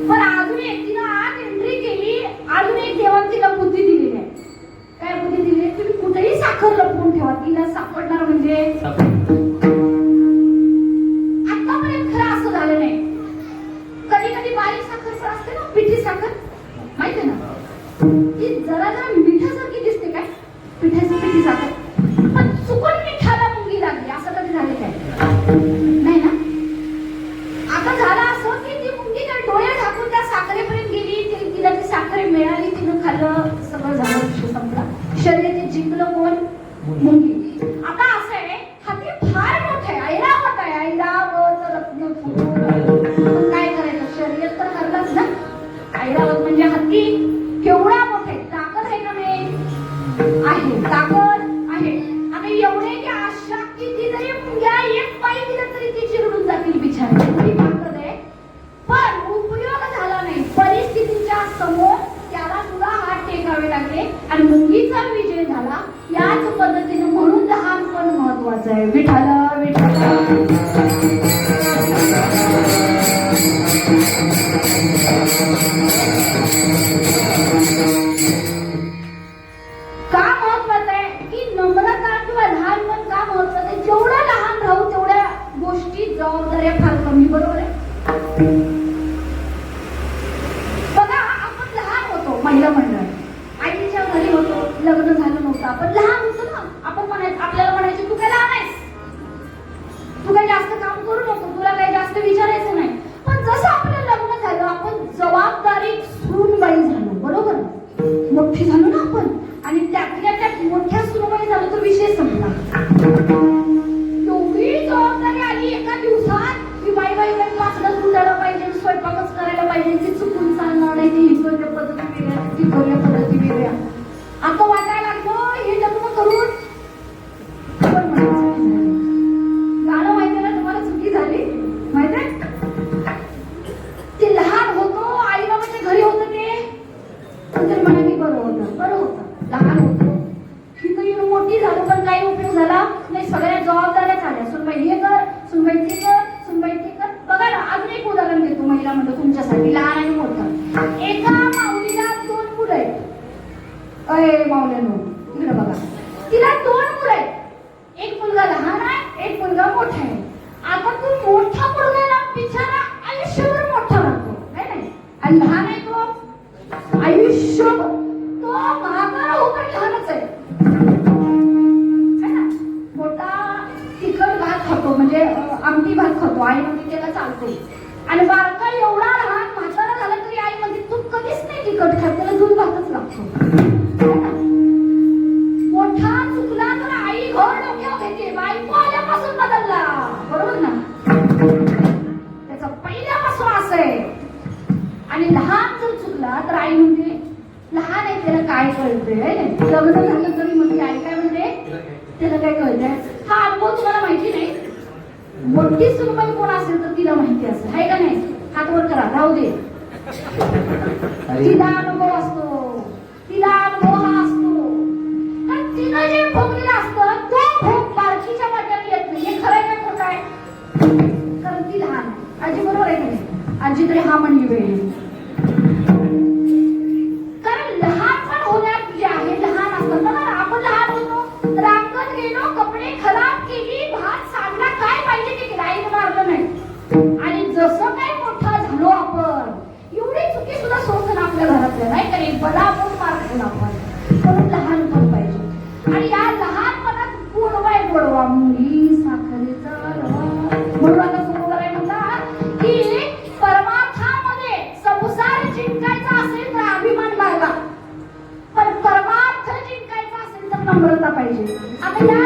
Speaker 1: पण अजून एक तिनं आत एंट्री केली. अजून एक देवान तिला बुद्धी दिलेली आहे. काय बुद्धी दिली? तुम्ही कुठेही साखर लपवून ठेवा, तिला सापडणार म्हणजे. आतापर्यंत खरं असं झालं नाही. कधी कधी बारीक साखर असते ना, पिठी साखर माहिती आहे ना, ती जरा जरा मिठासारखी दिसते. काय पिठी साखर, पण चुकून मिठाला मुंगी लागली. असं कधी झाले काय? नाही ना. आता झालं असं की ती मुंगी काय डोळे झाकून त्या साखरेपर्यंत गेली. तिला ती साखर मिळाली, तिनं खाल्लं, सगळं झालं, संपला. शर्यतीत जिंकलं कोण? मुंगी. आता असं आहे, हत्ती फार मोठा आहे, ऐरावत आहे, ऐरावत रत्न फुटून. काय करायचं, शर्यत तर हरलाच ना. ऐरावत म्हणजे हत्ती केवढा मोठा आहे, ताकद आहे का नाही? आहे, ताकद आहे. आता एवढे की अशा किती जरी मुंग्या एक पाय दिलं तरी ती चिरडून जातील बिचारी. एवढी ताकद आहे, पण उपयोग झाला नाही. परिस्थितीच्या समोर त्याला सुद्धा हात टेकावे लागले आणि मुंगीचा विजय झाला. याच पद्धतीने म्हणून लहानपण महत्वाचं आहे. विठाला का महत्वाचं आहे की नम्रता किंवा लहानपण का महत्वाचं आहे? जेवढं लहान राहू तेवढ्या गोष्टी जबाबदाऱ्या फार कमी. बरोबर आहे. बघा, आपण लहान होतो, महिला मंडळ आईच्या घरी होतो, लग्न झालं नव्हतं, आपण लहान होतो ना. आपण म्हणायचं, आपल्याला म्हणायचे तू काय लहान आहेस, तू काय जास्त काम करू नको, तुला काही जास्त विचारायचं नाही. पण जसं आपलं लग्न झालं, आपण जबाबदारी सूनबाई झालो. बरोबर, मोठी झालो ना आपण, आणि त्यातल्या त्यात मोठ्या सूनबाई झालो तर विषय संपला. एवढी जबाबदारी आली एका दिवसात की बाई वाचलं धुंडायला पाहिजे, स्वयंपाकच करायला पाहिजे, ती चुकून चालणार नाही, ती इकडल्या पद्धती वेगळ्या, तिकडल्या पद्धती वेगळ्या. आता वाटायला लागलं हे लग्न करून पण गाणं माहिती ना तुम्हाला, चुकी झाली माहिती. ते लहान होतो, आई बाबाच्या घरी होतं, ते म्हणाली बरं होतं, लहान होतो. ही मोठी झालो पण काही उपयोग झाला नाही. सगळ्या जबाबदाऱ्या झाल्या. सुनबाई हे कर, सुनबाई ते कर, सुनबाई ते कर. बघा ना, अजून एक उदाहरण देतो महिला म्हणतो तुमच्यासाठी, लहान आणि मोठं. एका माऊलीला 2 मुलं आहेत. अय माऊल्यानो इकडे बघा, तिला 2 मुलं आहेत. एक मुलगा लहान आहे, एक मुलगा मोठा आहे. आता तू मोठा मुलगा बिचारा आयुष्यभर मोठा राहतो, नाही, आणि लहान आहे तो आयुष्य, तो म्हातारा होऊन लहानच आहे. मोठा तिखट भात खातो, म्हणजे आमटी भात खातो, आई म्हणते त्याला चालते. आणि बारका एवढा लहान म्हातारा झाला तरी आई म्हणते तू कधीच नाही तिखट खात, त्याला दूध भातच लागतो. मोठा चुकला तर आई घर डोक्यावर घेते, बायको आल्यापासून बदलला. बरोबर ना, त्याचा पहिल्यापासून असं आहे. आणि लहान जर चुकला तर आई म्हणते लहान आहे, त्याला काय कळतंय. लग्न झालं तरी म्हणते आई काय म्हणते, त्याला काय कळतंय. हा अनुभव तुम्हाला माहिती नाही. मोठी सुनबाई कोण असेल तर तिला माहिती असेल, आहे का नाही. हात वर करा, राहू दे. तिला अनुभव असतो, तिला अनुभव हा असतो. कारण तिनं जे भोगलेलं असतं तो भोग बारकीच्या वाट्याला येत नाही. हे खरं आहे का खोटं आहे? कारण ती लहान आहे. आजी बरोबर आहे का नाही? आजी तरी हा म्हणली वेळ. कारण लहानपण होण्यात जे आहे, लहान असतं ना. आपण लहान होतो, रांगत गेलो, कपडे खराब केली, भात सांडला, काय पाहिजे ते केलं, आईने मारलं नाही. आणि आपल्या नाही का नाही बलापून मार खायला आपण म्हणून लहानपण पाहिजे आणि या लहानपणात गोडवा मुली साखरेचा रवा म्हणून आता सुरुवात म्हणतात की परमार्थामध्ये संसार जिंकायचा असेल तर अभिमान बाळगा पण परमार्थ जिंकायचा असेल तर नम्रता पाहिजे आता या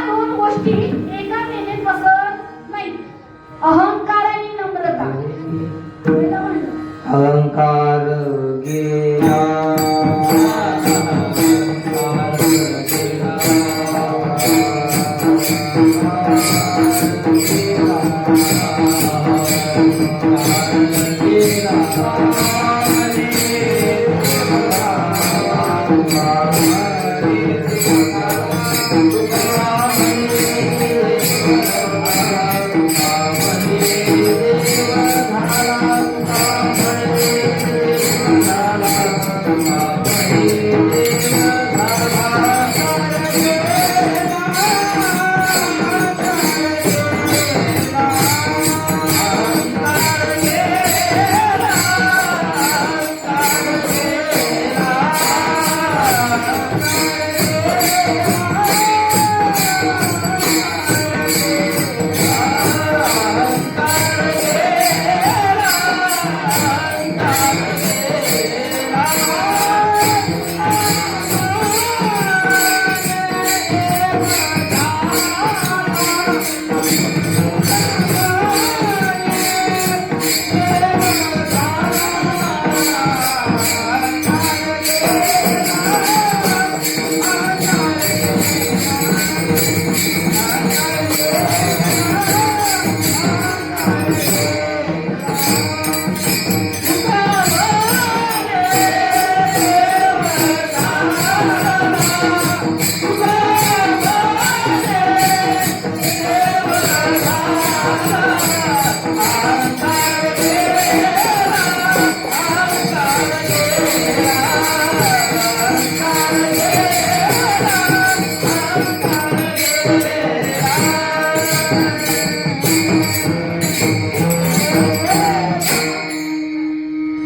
Speaker 1: दोन गोष्टी एका मेनेत बसत नाही अहंकार आणि नम्रता
Speaker 3: अहंकार गेला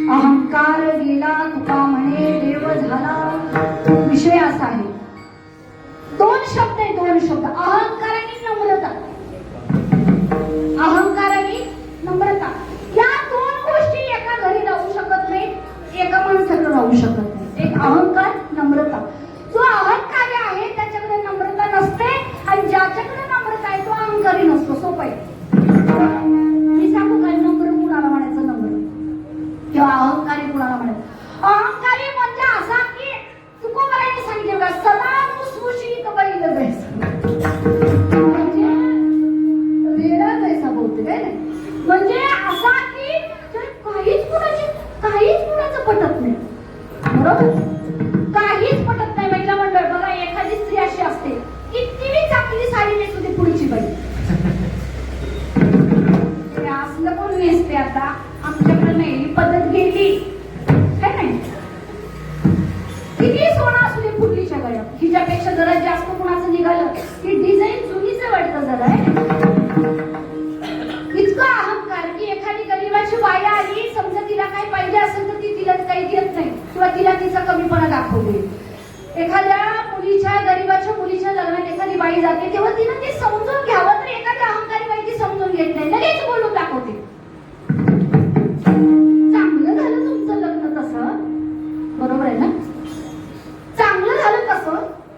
Speaker 1: अहंकार गेला तुका म्हणे देव झाला विषय असा आहे दोन शब्द अहंकार आणि नम्रता या दोन गोष्टी एका घरी राहू शकत नाही एका माणसाकडे राहू शकत नाही एक अहंकार नम्रता जो अहंकारी आहे त्याच्याकडे नम्रता नसते आणि ज्याच्याकडे नम्रता आहे तो अहंकारी नसतो सोपं आहे मी सांगू काय नम्र कुणाला म्हणायचं नम्र किंवा अहंकारी कुणाला म्हणायचं अहंकारी म्हणजे असा की तुकोबारायांनी सांगितले बघा सदा मुसमुशीत बैल जायचं म्हणजे वेडा जायचा बहुतेक आहे ना म्हणजे असा की काहीच कुणाचं पटत नाही बरोबर काहीच पटत नाही महिला मंडळ बघा एखादी स्त्री अशी असते किती चांगली साडी नेसू दे पुढची बाई असलं कोण नेसते आता आमच्याकडे नाही ही पद्धत गेली काय नाही किती सोनं असू दे पुढलीच्या गळ्यात हिच्यापेक्षा जरा जास्त कोणाचं निघालं की डिझाईन जुनीच वाटतं जरा इतका अहंकार की एखादी गरीबाची बाई आली समजा तिला काही पाहिजे असेल तर ती तिला काही देत नाही किंवा तिला तिचा कमीपणा दाखवते एखाद्या गरीबाच्या मुलीच्या लग्नात एखादी बाई जाते तेव्हा तिनं ते समजून घ्यावं तर एखाद्या अहंकारी बाई ती समजून घेत नाही लगेच बोलून दाखवते चांगलं झालं तुमचं लग्न तसं बरोबर आहे ना चांगलं झालं तसं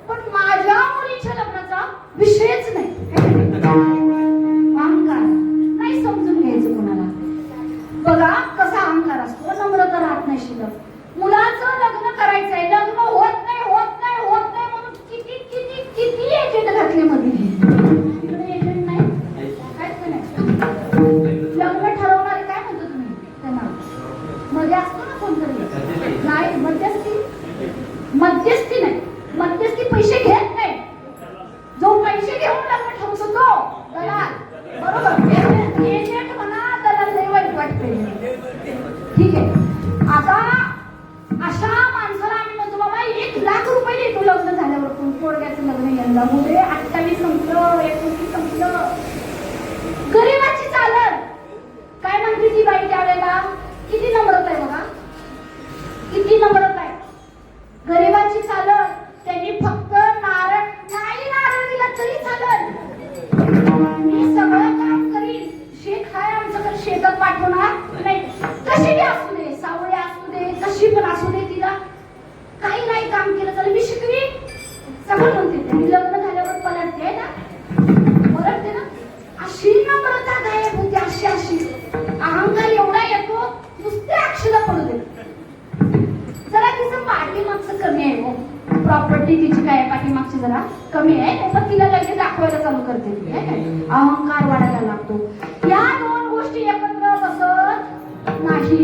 Speaker 1: पण माझ्या मुलीच्या लग्नाचा विषयच नाही अहंकार नाही समजून घ्यायचं कोणाला बघा कसा अहंकार असतो नम्रता राहत नाही शिल्लक मुलाचं लग्न करायचंय लग्न होत बुद्धी तिची काय पाठीमागची जरा कमी आहे, पण तिला लगेच दाखवायला चालू करते ती, है काय? अहंकार वाढायला लागतो. या दोन गोष्टी एकत्र बसत नाही.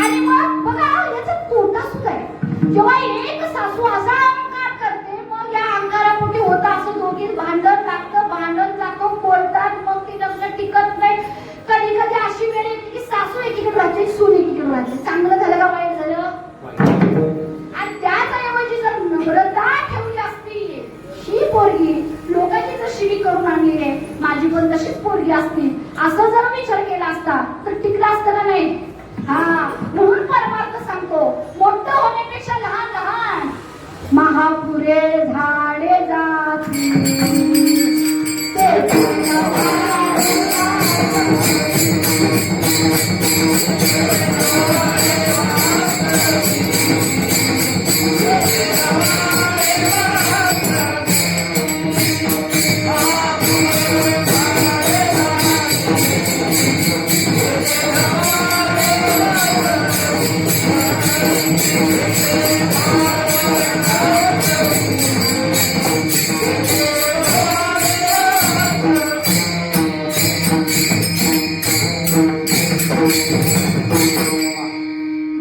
Speaker 1: आणि मग बघा याचा तोटा सुद्धा आहे. जेव्हा एक सासू असा अहंकार करते, मग या अहंकारापोटी होतं असं दोघी भांडण लागतं, बोलतात, मग ती लग्न टिकत नाही. कधी कधी अशी वेळ येते की सासू एकीकडे राहते, सून एकीकडे राहते. चांगलं झालं का वाईट झालं? आणि त्याच जर नम्रता ठेवली असती, ही पोरगी लोकांची जशी मी करून आणली आहे, माझी पण तशीच पोरगी असती, असं जर विचार केला असता तर टिकला असतं का नाही? हा, म्हणून परमार्थ सांगतो, मोठं होण्यापेक्षा लहान लहान महापुरे झाडे जाती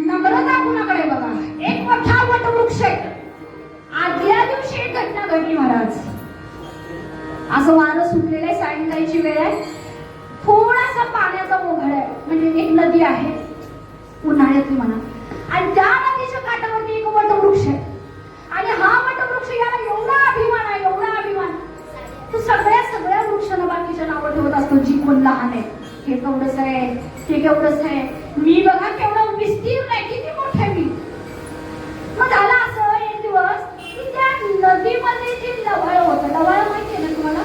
Speaker 1: नम्रता कुणाकडे बघा. एक मोठा वटवृक्ष आहे. आदल्या दिवशी एक घटना घडली महाराज. असं वारं सुटलेलं आहे, सायंकाळची वेळ आहे, थोडासा पाण्याचा ओघळ आहे, म्हणजे एक नदी आहे उन्हाळ्यातली म्हणा, आणि त्या नदीच्या काठावरती एक वटवृक्ष आहे. आणि हा वटवृक्ष याला एवढा अभिमान आहे, एवढा अभिमान, तो सगळ्या वृक्षांना बाकीच्या नावं ठेवत असतो. जी कोण लहान आहे, हे केवढंच आहे, ते केवढंच आहे, मी बघा केवढं विस्तीर्ण आहे, किती मोठं आहे मी. मग झालं असं एक दिवस की त्या नदीमध्ये जे लवाळ होतं, लवाळ माहिती आहे ना तुम्हाला?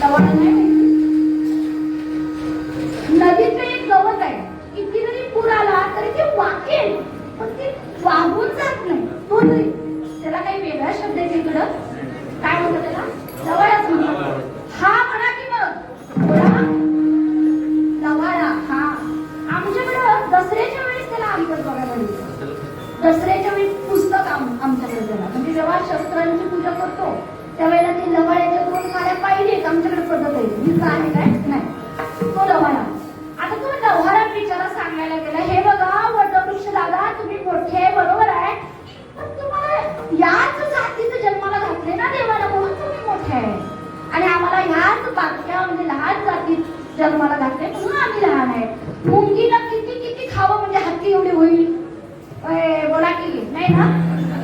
Speaker 1: लवाळ नाही माहिती? नदीचं एक गवत आहे, किती जरी पूर आला तरी ते वाकेल, पण ते वाहून जात नाही. तो त्याला काही वेगळा शब्द आहे तिकडं, काय म्हणतात त्याला? लवाळच म्हणतात. हा म्हणा की मग बोला लवाळा. हा, आमच्याकडं दसऱ्याच्या वेळेस त्याला ऐकत बघायला मिळतं. दसऱ्याच्या वेळी पुस्तक आमच्याकडे त्याला, म्हणजे जेव्हा शस्त्रांची पूजा करतो त्यावेळेला ते लवाळ्याच्या दोन काड्या पाहिजे, आमच्याकडे पद्धत आहे. हिचं आहे काय? नाही, तो लवाळा. आता तो लव्हाळा बिचारा सांगायला गेला, हे बघा वटवृक्ष दादा, तुम्ही मोठे आहे बरोबर आहे, पण तुम्हाला याच जातीचं जन्माला घातले ना देवाला, म्हणून तुम्ही मोठे आहे, आणि आम्हाला ह्याच बारक्या म्हणजे लहान जातीत जन्माला घातले म्हणून आम्ही लहान आहे. मुंगीला किती किती खावं म्हणजे हत्ती एवढी होईल? बोला की नाही ना.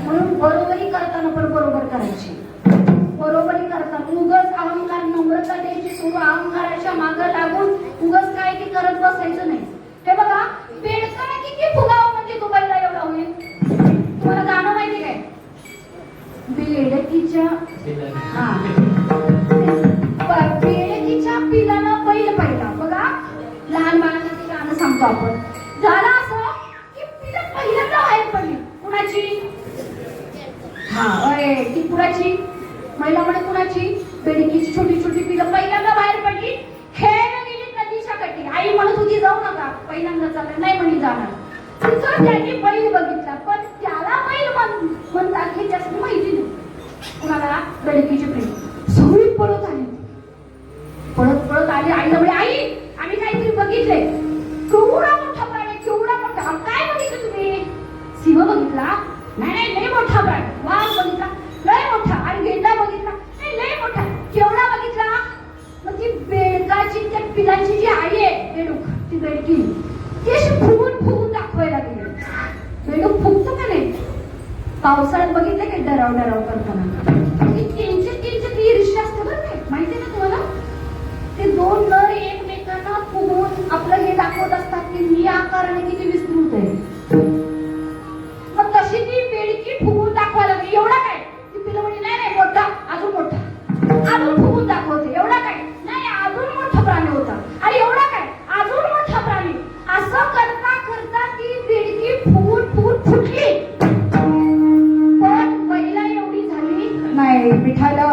Speaker 1: म्हणून बरोबरी करताना पण बरोबर करायची, बरोबरी करताना उगाच अहंकार, नम्रता द्यायची सोडून अहंकाराच्या मागं लागून उगाच काय ते करत बसायचं नाही. हे बघा, बेडकाने किती फुगावं म्हणजे दुबईला एवढा होईल? तुम्हाला गाणं माहिती काय? बेडकीच्या बेडकीच्या पिलानं बैल पाहिला. बघा, लहान बाळांना ते गाणं सांगतो आपण. झालं असं की पिलं पहिल्यांदा बाहेर पडली. कुणाची? हा, ती कुणाची? महिला म्हणे कुणाची? बेडकीची छोटी छोटी पिलं पहिल्यांदा बाहेर पडली, खेळायला गेली नदीच्या काठी. आई म्हणत होती जाऊ नका, पहिल्यांदा चाललं नाही म्हणे जाणार. तिथं त्यांनी बैल बघितला, पण त्याला बैल म्हणतात हे जास्त माहिती नाही कुणाला. बेडकीची पिलं सगळी पळत आली, पळत आली. आईला म्हणे, आई आम्ही काहीतरी बघितले, केवढा मोठा प्राणी, केवढा मोठा. काय बघितलं तुम्ही? सिंह बघितला? नाही, लय मोठा प्राणी. वाघ बघितला? लय मोठा. आणि गेंडा बघितला? नाही, लय मोठा. केवढा बघितला? मग ती बेडकाची, त्या पिलाची जी आई आहे बेडूक, ती बेडकी, ती अशी फुगून दाखवायला गेली. बेडूक फुगतो का नाही? पावसाळ्यात बघितलं की डराव करताना ती ईर्ष्या असते बरं काय, माहिती ना तुम्हाला? ते दोन नर एकमेकांना फुगून आपलं हे दाखवत असतात की मी आकाराने किती विस्तृत आहे. मग तशी ती बेडकी फुगून दाखवायला लागली. एवढा काय? ती पिलं म्हणे नाही मोठा, अजून मोठा. अजून फुगून दाखवते. एवढा काय? नाही, अजून मोठा प्राणी होता. आणि एवढा काय? अजून मोठा प्राणी. असं करता करता ती बेडकी फुगून फुटली, पण पहिला एवढी झाली नाही. विठाला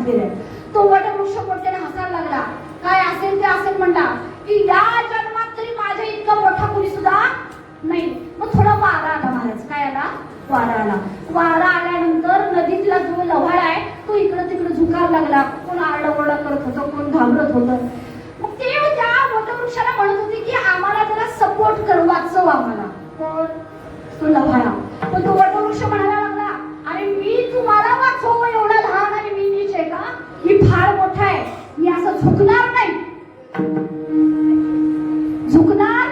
Speaker 1: दिले. तो वटवृक्ष मोठ्याने हसायला लागला. काय असेल ते असेल म्हणला की या जन्मात तरी माझ्या इतका मोठा कुणी सुद्धा नाही. मग थोडा वारा आला महाराज. काय आला? वारा आला. वारा आल्यानंतर नदीतला जो लव्हाळ आहे तो इकडं तिकडं झुकायला लागला. कोण आरडाओरडा करत होतं, कोण घाबरत होतं. मग ते त्या वटवृक्षाला म्हणत होते की आम्हाला जरा सपोर्ट कर, वाचव आम्हाला. कोण? तो लव्हाळा. पण तो वटवृक्ष म्हणायला लागला अरे मी तुम्हाला वाचव एवढा लहान आणि मी नीच आहे का? मी फार मोठा आहे, मी असं झुकणार नाही. झुकणार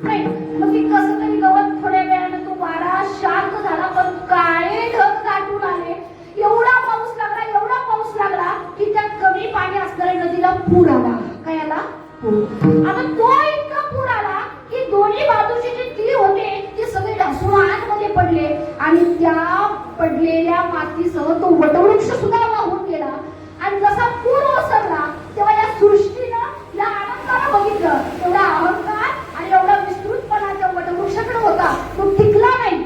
Speaker 1: नाही. मग ती कसं तरी गवत थोड्या वेळाने तो वारा शांत झाला. पण काळे ढग दाटून आले. एवढा पाऊस लागला, एवढा पाऊस लागला की त्या कमी पाणी असणाऱ्या नदीला पूर आला. काय आला? पूर. आता तो इतका पूर आला की दोन्ही बाजूचे जे तीर होते ते सगळे ढासून आतमध्ये पडले आणि त्या पडलेल्या मातीसह तो वटवृक्ष सुद्धा वाहून गेला. आणि जसा पूर ओसरला तेव्हा या सृष्टीनं या आनंदाला बघितलं. एवढा अहंकार आणि एवढा विस्तृतपणा त्या वटवृक्षाकडे होता, तो टिकला नाही.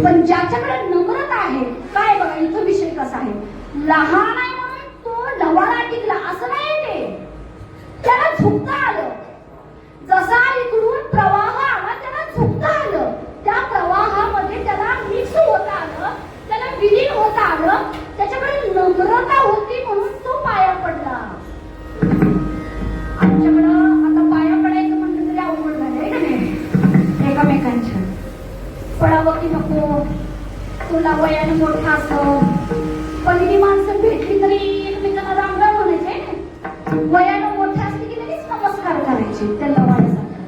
Speaker 1: पण ज्याच्याकडे नम्रता आहे, काय बघा इथं विषय कसा आहे, लहान आहे म्हणून तो लवाळा टिकला असं नाही. ते त्याला झुकता आलं. जसा इकडून प्रवाह आला त्याला झुकता आलं. त्या प्रवाहामध्ये त्याला मिक्स होता आलं, त्याला विलीन होता आलं. त्याच्याकडे नम्रता होती म्हणून तो पाया पडला. आमच्याकडं आता पाया पडायचं म्हणलं तरी अवघड झालंय का नाही एकामेकांच्या. पडावं की नको, तुला वयाने मोठा असं. पहिली माणसं भेटली तरी एकमेकांना राम राम म्हणायचे. वयाने मोठे असले की लगेच नमस्कार करायचे त्या लव्हाळ्यासाठी.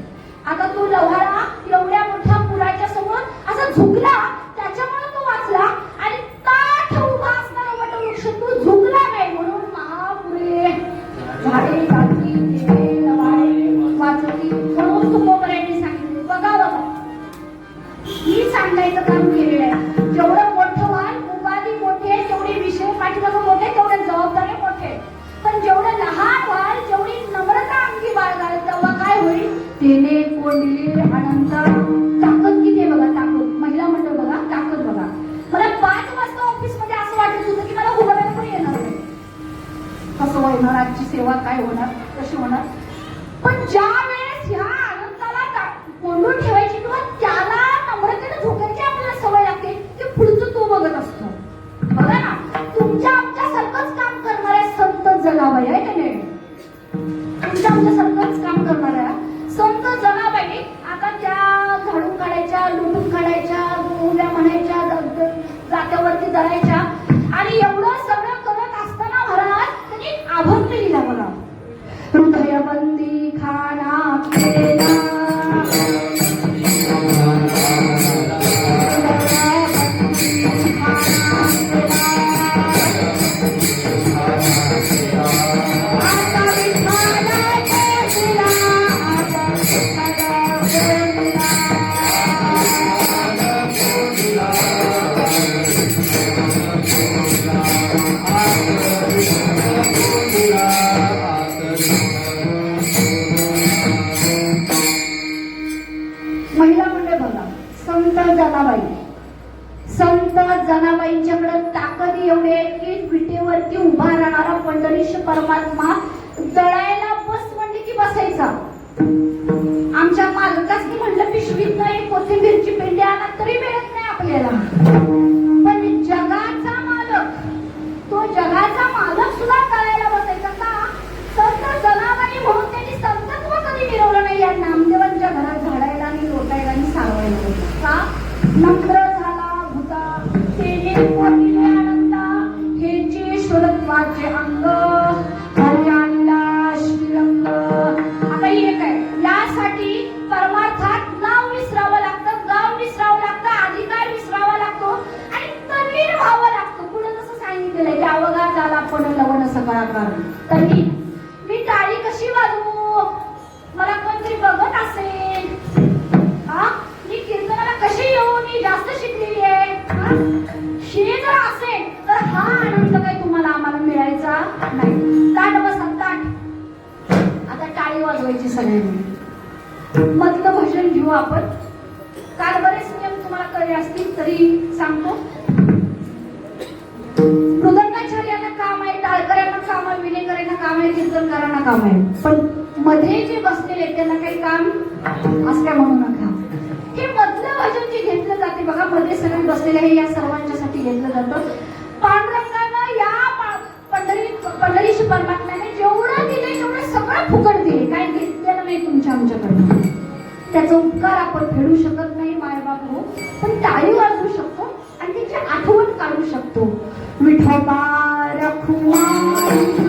Speaker 1: आता तो लव्हाळा एवढ्या मोठ्या पुराच्या समोर असा झुकला, त्याच्यामुळे तो वाचला. आणि ताठ उभा असणारा वटवृक्ष तो झुकला नाही म्हणून महापुरे झाडे गाठी देवे लव्हाळे वाचली. म्हणून तुकोबरायांनी सांगितले बघा बघा ही सांगायचं काम केलेलं आहे. जेवढं मोठं व्हाल, उपाधी मोठी आहे तेवढे विषय पाठीमागं मोठे, तेवढे जबाबदारी मोठे. पण जेवढं लहान व्हाल, जेवढी नम्रता अंगी बाळगाल, तेव्हा काय होईल? तेने कोंडले अनंत. ताकद किती आहे बघा, ताकद. महिला मंडळ बघा, ताकद बघा. मला 5 वाजता ऑफिस मध्ये असं वाटत होतं की मला उभारायला पण येणार नाही. कसं होणार, आजची सेवा काय होणार, कशी होणार. पण ज्या वेळेस ह्या अनंताला कोंडून ठेवायची किंवा त्याला नम्रतेने झोकायची आपल्याला सवय लागते, ते पुढचं तो बघत असतो. बघा ना, तुमच्या आमच्यासारखंच काम करणाऱ्या संत जनाबाई आहे का नाही? तुमच्या आमच्यासारखंच काम करणाऱ्या संत जनाबाई आता त्या झाडून काढायच्या, लुटून काढायच्या, उभ्या म्हणायच्या, जात्यावरती धरायच्या. आणि एवढं सगळं करत असताना महाराज त्यांनी अभंग लिहिला बघा. हृदयबंदी खाना केला, संत जनाबाईंच्याकडे ताकद एवढी आहे की विटेवरती उभा राहणारा पंढरीश परमात्मा दळायला बस म्हणली की बसायचा. आमच्या मालकाच की म्हणलं पिशवीत एक कोथिंबीरची पेंडी आणा तरी मिळत नाही आपल्याला. पण जगाचा मालक, तो जगाचा मालक सुद्धा दळायला बसायचा का? संत जनाबाई म्हणून त्यांनी संतत्व कधी मिळवलं नाही. या नामदेवांच्या घरात झाडायला आणि लोटायला आणि सारवायला का? नम्र झाला भूता तेने कोटिले आनंदा, हेचे ईश्वरत्वाचे अंग हरियाणला श्रीरंग. आता हे काय, यासाठी परमार्थात नाव विसरावं लागतं, गाव विसरावं लागतं, अधिकार विसरावा लागतो आणि तल्लीन व्हावं लागतं. पुढे जसं सांगितलेलं आहे, अवघा झाला पण लवण सकाळाकार. तरी मी टाळी कशी वाजवू, मला कोणतरी बघत असेल, मी कीर्तनाला कशी येऊ, मी जास्त शिकलेली आहे, हे जर असेल तर हा आनंद काही तुम्हाला आम्हाला मिळायचा नाही. ताट बसा ताट. आता टाळी वाजवायची सगळ्यांनी. मधलं भजन घेऊ आपण. काल बरेच नियम तुम्हाला कळले असतील तरी सांगतो. मृदंगाचार्यांना काम आहे, टाळकऱ्यांना काम आहे, विनेकऱ्यांना काम आहे, कीर्तनकारांना काम आहे, पण मध्ये जे बसलेले आहेत त्यांना काही काम असं काय म्हणू नका. हे मधलं भजन जे घेतलं जाते बघा, मध्ये सगळे बसलेले हे या सर्वांच्यासाठी घेतलं जातं. पांडुरंगानं या पंढरीशी परमात्म्याने जेवढं दिले तेवढं सगळं फुकट दिले, काय घेतलेलं नाही तुमच्या आमच्याकडनं. त्याचा उपकार आपण फेडू शकत नाही मायबाप हो, पण टाळी वाजवू शकतो आणि त्याची आठवण काढू शकतो. विठोबा रखुमाई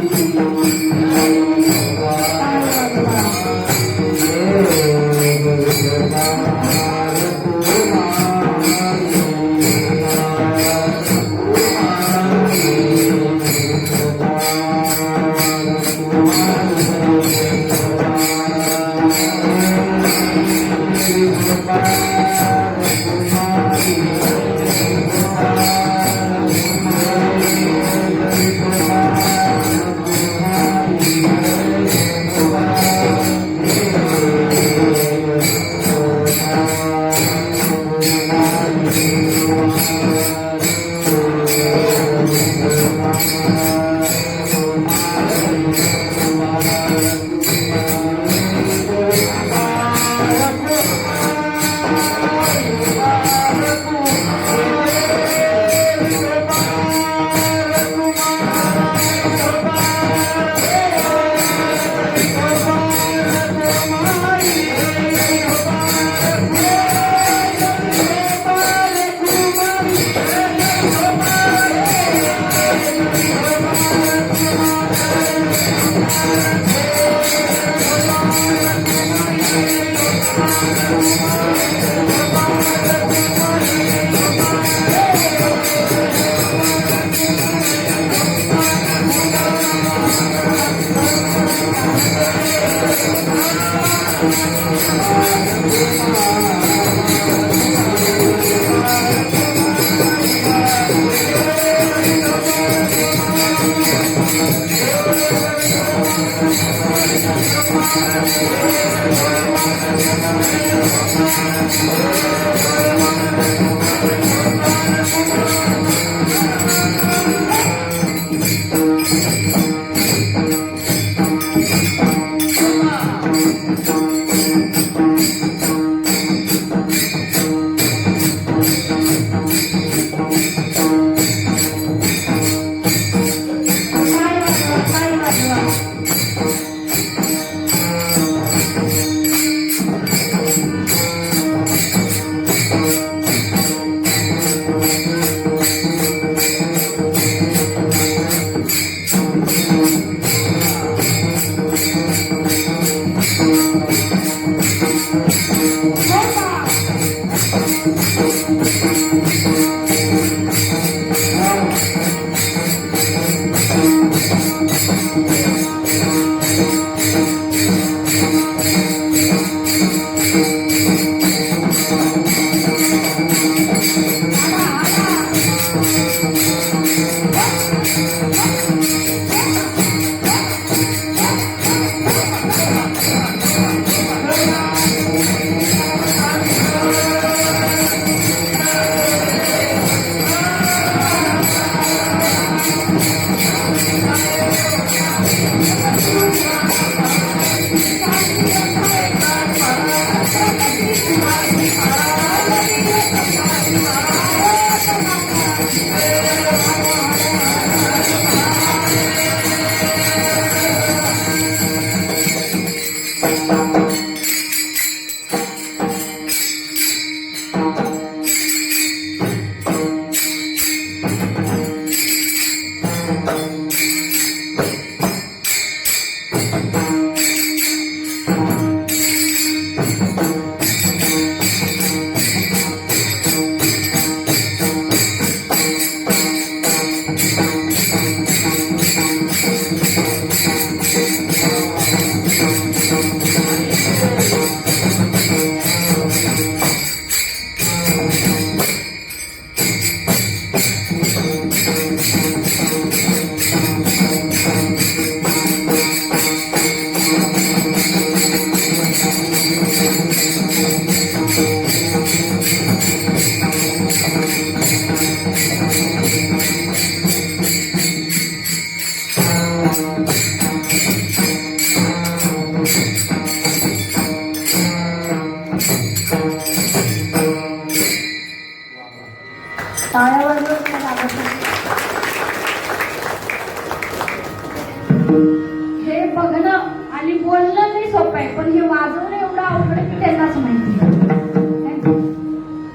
Speaker 1: हे बघणं आणि बोलणं नाही सोपं आहे, पण हे वाजवणं एवढं अवघड आहे की त्यांनाच माहिती आहे.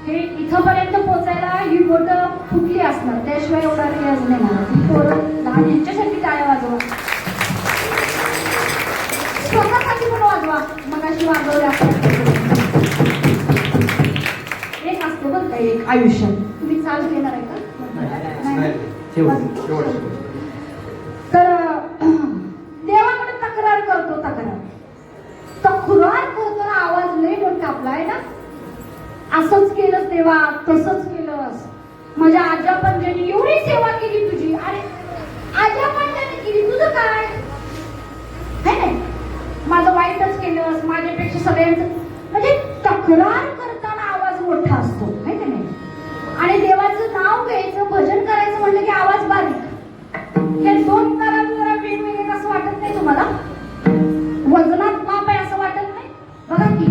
Speaker 1: हे इथंपर्यंत पोचायला ही बोटं फुटली असणार, त्याशिवाय एवढा रियाज नाही मला. ही पोरं लहान यांच्यासाठी टाळ्या वाजवा, स्वतःसाठी पण वाजवा. मग अशी वाजवल्या एक असतं बरं का एक आयुष्यात. तुम्ही चालू घेणार आहे का? नाही. तर देवाकडे तक्रार करतो, तक्रार करतो, आवाज लई मोठा आपला आहे ना. असंच केलंस देवा, तसंच केलंस, माझ्या आजा पंजानी एवढी सेवा केली तुझी, अरे आजा पंजानी केली, तुझं काय है नाही, माझं वाईटच केलंस, माझ्यापेक्षा सगळ्यांचं. म्हणजे तक्रार करताना आवाज मोठा असतो है का नाही. आणि देवाचं नाव घ्यायचं, भजन करायचं म्हटलं की आवाज बारीक. हे दोन तारा जरा वेगवेगळे असं वाटत नाही तुम्हाला? वजनात माप आहे असं वाटत नाही? बघा की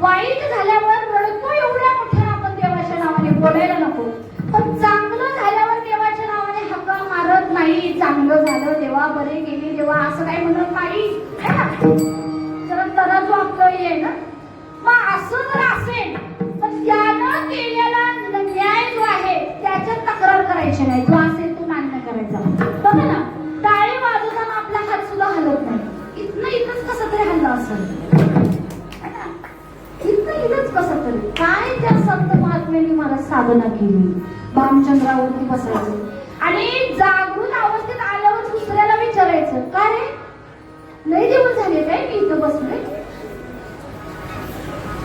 Speaker 1: वाईट झाल्यावर रडतो एवढ्या मोठ्या आपण देवाच्या नावाने, बोलायला नको. पण चांगलं झाल्यावर देवाच्या नावाने हक्का मारत नाही. चांगलं झालं देवा, बरे गेले देवा, असं काही म्हणत नाही है ना. जरा तराजू आपलं हे आहे ना. मग असं जर असेल तर त्यानं केलेला न्याय जो आहे त्याच्यात तक्रार करायची नाही. जो असेल तो मान्य करायचा. बघा ना, टाळी वाजवताना आपला हात सुद्धा हलत नाही. इथंच कसं तरी हल्ला असेल, इथंच कसं तरी. काय त्या संत महात्म्यांनी मला साधना केली, भामचंद्रावरती बसायचं आणि जागृत अवस्थेत आल्यावर दुसऱ्याला विचारायचं, का रे लय दिवस झाले काय मी इथं बसले.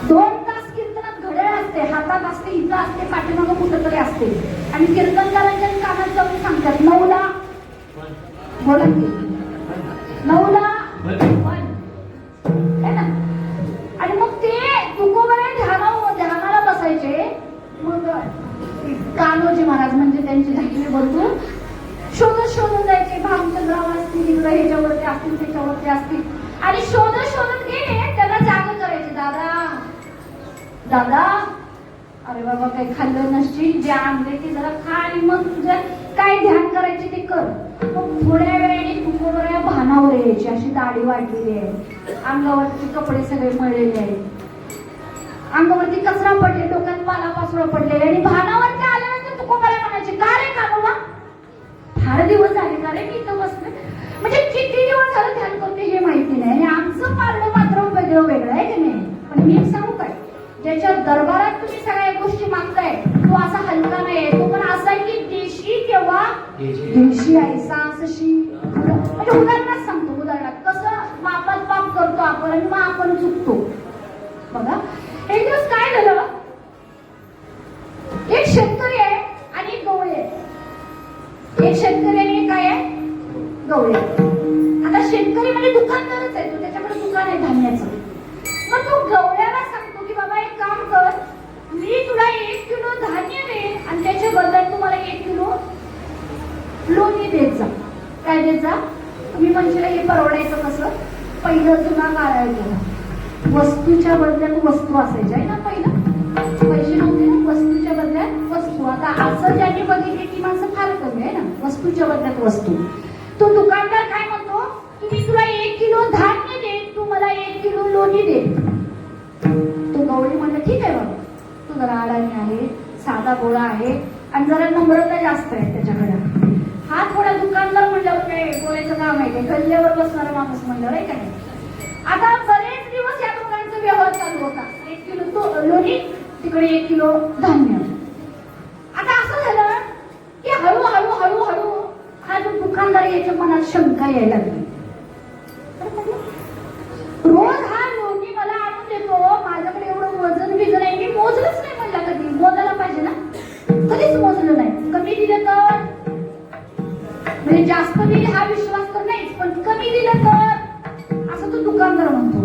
Speaker 1: 2 तास कीर्तनात घड्याळ असते, हातात असते, इथं असते, पाठीमागं कुठं तरी असते. आणि कीर्तनकारांच्या कानात जाऊन सांगतात 9ला बोला की 9ला है ना. आणि मग ते तुकोबरे ध्यानाला बसायचे. मग कान्होजी महाराज म्हणजे त्यांचे धाकटे बंधू शोधत जायचे. भामचंद्रावर असतील, इकडे ह्याच्यावरती असतील, त्याच्यावरती असतील. आणि शोधत गेले, त्यांना जाग करायचे. दादा अरे बाबा काही खाल्लं नसतील, जे आणले ते जरा खा आणि मग तुझं काय ध्यान करायचे ते कर. मग थोड्या वेळाने तुकोबऱ्या भानावर यायची. अशी दाढी वाढलेली आहे, अंगावरचे कपडे सगळे मळलेले आहेत, अंगावरती कचरा पडले, डोक्यात पालापाचोळा पडलेले. आणि भानावरती आल्यानंतर तुकोबऱ्या म्हणायचे, का रे कानोबा फार दिवस झाले का रे मी इथं बसले. म्हणजे किती दिवस झालं ध्यान करते हे माहिती नाही. आणि आमचं पारडं मात्र वेगळं आहे की नाही. पण मी सांगू काय, ज्याच्या दरबारात तुम्ही सगळ्या गोष्टी मागताय तो असा हलका नाही. तो पण असा की देशी तेव्हा देशी ऐसा असशी. म्हणजे उदाहरणात सांगतो, उदाहरणात कसं मापात पाप करतो आपण आणि मग आपण चुकतो. बघा एक दिवस काय झालं, एक शेतकरी आहे आणि एक गवळी आहे. एक शेतकरी आणि काय आहे, गवळी. आता शेतकरी म्हणजे दुकानदारच आहे, तो त्याच्याकडे दुकान आहे धान्याचं. मग तो गवळ्याला सांगतो की बाबा एक काम कर, मी तुला 1 किलो धान्य दे आणि त्याच्या बदल्यात तुम्हाला 1 किलो लोणी देत जा. काय देत जा? तुम्ही म्हणशील हे परवडायचं कसं. पहिलं जुना काळ आहे तेव्हा वस्तूच्या बदल्यात वस्तू असायच्या आहे ना. पहिलं पैसे नव्हते ना, वस्तूच्या बदल्यात वस्तू. आता असं ज्यांनी बघितली ती माणसं फार कमी आहे ना. वस्तूच्या बदल्यात वस्तू. तो दुकानदार काय म्हणतो, तुम्ही तुला 1 किलो धान्य दे, तू मला 1 किलो लोणी दे. तो गवळी म्हणलं ठीक आहे बाबा, तू जरा अडाणी आहे, साधा गोळा आहे आणि जरा नम्रता जास्त आहे त्याच्याकडे. हा थोडा दुकानदार म्हणल्यावर काय बोलायचं काम आहे, गल्ल्यावर बसणारा माणूस म्हणल्यावर आहे का नाही. आता बरेच दिवस या दोघांचा व्यवहार चालू होता. 1 किलो तो लोणी, तिकडे 1 किलो धान्य. आता असं झालं की हळूहळू हा जो दुकानदार याच्या मनात शंका यायला लागली. रोज हा लोणी मला आणून देतो, माझ्याकडे एवढं वजन बिजन आहे, मी मोजलंच नाही म्हणला कधी. मोजायला पाहिजे ना, कधीच मोजलं नाही. कमी दिलं तर म्हणजे जास्त दिले हा विश्वास तर नाहीच, पण कमी दिलं तर असं तो दुकानदार म्हणतो.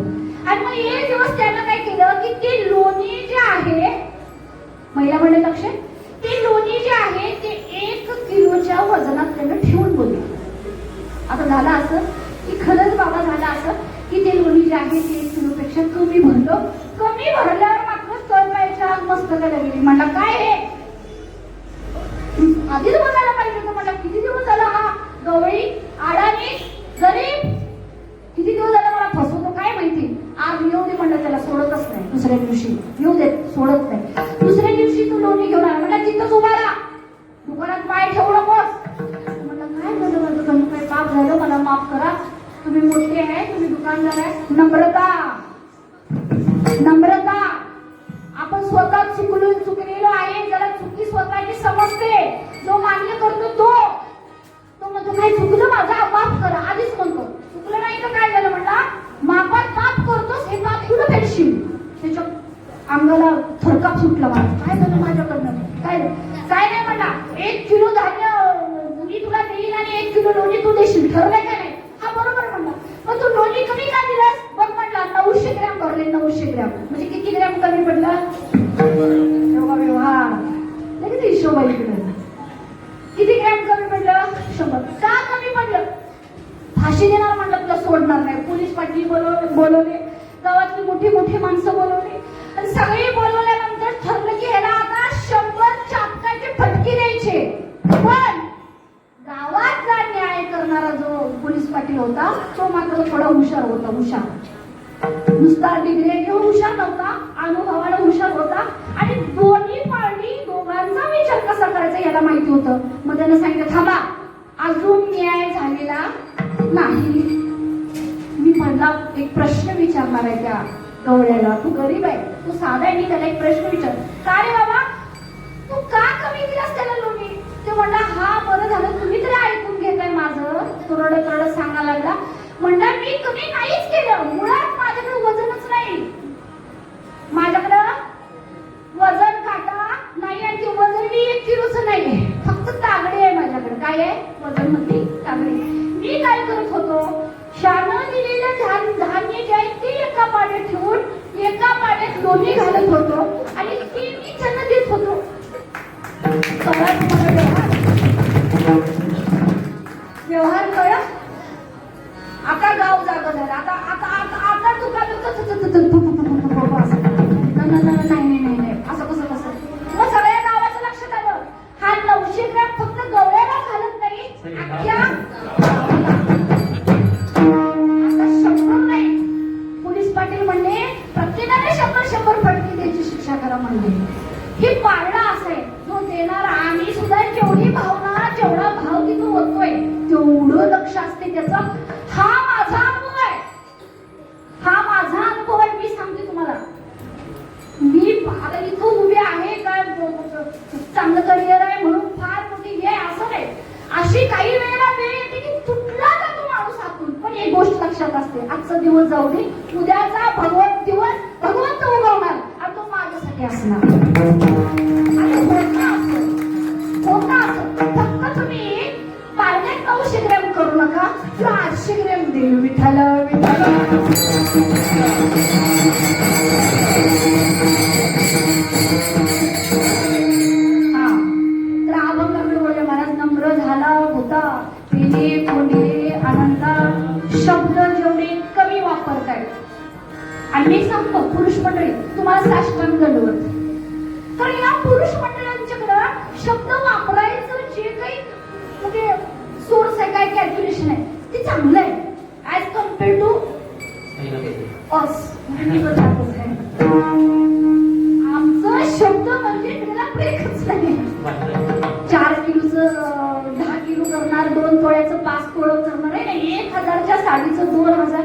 Speaker 1: आणि मग एक दिवस त्यानं काय केलं की ते लोणी जे आहे, महिला म्हणले लक्ष, ते लोणी जे आहे ते 1 किलोच्या वजनात त्यानं ठेवून बोलले. आता झालं असं की खरंच बाबा झालं असं की ते लोणी जे आहे ते 1 किलोपेक्षा कमी भरलं. कमी भरल्यावर मात्र तळपायच्या मस्तकाला गेली. म्हणला काय हे आधीच बघायला पाहिजे होतं. म्हणला किती दिवस झाला हा गवळी अडाणी जरी दुसऱ्या दिवशी येऊ देत, सोडत नाही. दुसऱ्या दिवशी तू लोणी घेऊन आला. म्हटलं तिथंच उभा राहा, दुकानात पाय ठेवू नकोस. म्हटलं काय झालं माझं, कमी काही पाप झालं, मला माफ करा, तुम्ही मोठे आहे, तुम्ही दुकानदार आहे. नम्रता, नम्रता. आपण स्वतः चुकलेलो आहे, जरा चुकी स्वतःची समजते, जो मान्य करतो तो म्हणतो नाही चुकलं माझा, माफ करा. आधीच म्हणतो चुकलं नाही तर काय झालं म्हणला, मापात माफ करतोस हे पाप कुठं फेडशील. त्याच्या अंगाला थरकाप सुटला. माझं काय झालं माझ्याकडनं, काय काय नाही म्हणला. 1 किलो धान्य मी तुला देईल आणि 1 किलो लोणी तू देशील, ठरलंय का नाही. हा बरोबर म्हणला. मग तू लोणी कमी का दिलास, बघ म्हणला 900 ग्रॅम भरले, 900 ग्रॅम म्हणजे किती ग्रॅम कमी पडलं. व्यवहार लगेच हिशोब आहे इकडे. किती ग्रॅम कमी पडलं, 100. का कमी पडलं, फाशी देणार म्हणलं तुला सोडणार नाही. पोलीस पाटील बोलवले, गावातली मोठी मोठी माणसं बोलवली आणि सगळी बोलवल्यानंतर ठरलं की ह्याला आता 100 चापकाचे फटके द्यायचे. पण गावातला न्याय करणारा जो पोलीस पाटील होता तो मात्र थोडा हुशार होता. हुशार नुसता डिग्री घेऊन हुशार नव्हता, अनुभवाला हुशार होता आणि दोन्ही पार्टी दोघांचा विचार कसा करायचा याला माहिती होतं. मग त्याने सांगितलं थांबा, अजून न्याय झालेला नाही, मी म्हणला एक प्रश्न विचारणार आहे त्या गवळ्याला. तू गरीब आहे, तू साधा आहे, मी त्याला एक प्रश्न विचार, का रे बाबा तू का कमी दिलास त्याला लोणी. ते म्हणला हा बरं झालं तुम्ही तरी ऐकून घेताय माझं. तो रडत रडत सांगायला लागला. म्हणला मी कमी नाहीच केलं, मुळात माझ्याकडे वजनच नाही, माझ्याकडं वजन काटा नाही आणि ते वजन मी 1 किलोच नाहीये, फक्त तागडी आहे माझ्याकडे. काय आहे वजन मध्ये तागडी. मी काय करत होतो, शानं दिलेलं धान्य जे आहे ते एका पाड्यात ठेवून एका पाड्यात लोणी घालत होतो आणि ते मी त्यांना देत होतो. व्यवहार कळा. आता गाव जागा झाला. आता आता आता आता दुकान नाही असं कसं. मग सगळ्या गावाचं लक्षात आलं हा 900 ग्रॅम फक्त गवळ्याला घालत नाही, अख्ख्या आता 100 नाही. पोलीस पाटील म्हणले प्रत्येकाने 100 फटके द्यायची शिक्षा करा म्हणले. हे पाळणा असं आहे, जो देणार आम्ही सुद्धा जेवढी भावना जेवढा भाव तिथं होतोय तेवढं लक्ष असते त्याचं. हा माझा अनुभव आहे, हा माझा अनुभव आहे. मी सांगते तुम्हाला, मी आता इथं उभी आहे काय चांगलं करिअर आहे म्हणून फार मोठी हे असं नाही. अशी काही वेळेला वेळ येते की तुटला जातो माणूस हातून, पण एक गोष्ट लक्षात असते, आजचा दिवस जाऊ दे, उद्याचा भगवंत उगवणार आणि तो माझ्यासाठी असणार. आणि होता असं फक्त तुम्ही पाण्यात 900 ग्रॅम करू नका, तुला 800 ग्रॅम देऊ. विठ्ठल विठ्ठल. हा तर अभंगाकडे बोलले महाराज. नम्र झाला होता तेने कोंडिले आनंदा, शब्द जेवढे कमी वापरतायत. आणि मी सांगतो पुरुष मंडळी तुम्हाला साष्टांग दंडवत. तर या पुरुष मंडळांच्याकडं शब्द वापरायचं जे काही म्हणजे सोर्स आहे, काय कॅल्क्युलेशन आहे ते चांगलं आहे ऍज कम्पेअर टू अस. आमचं शब्द म्हणजे त्याला ब्रेकच नाही. 4 किलोचं 10 किलो करणार, 2 तोळ्याचं 5 तोळं करणार आहे, 1000च्या साडीचं 2000.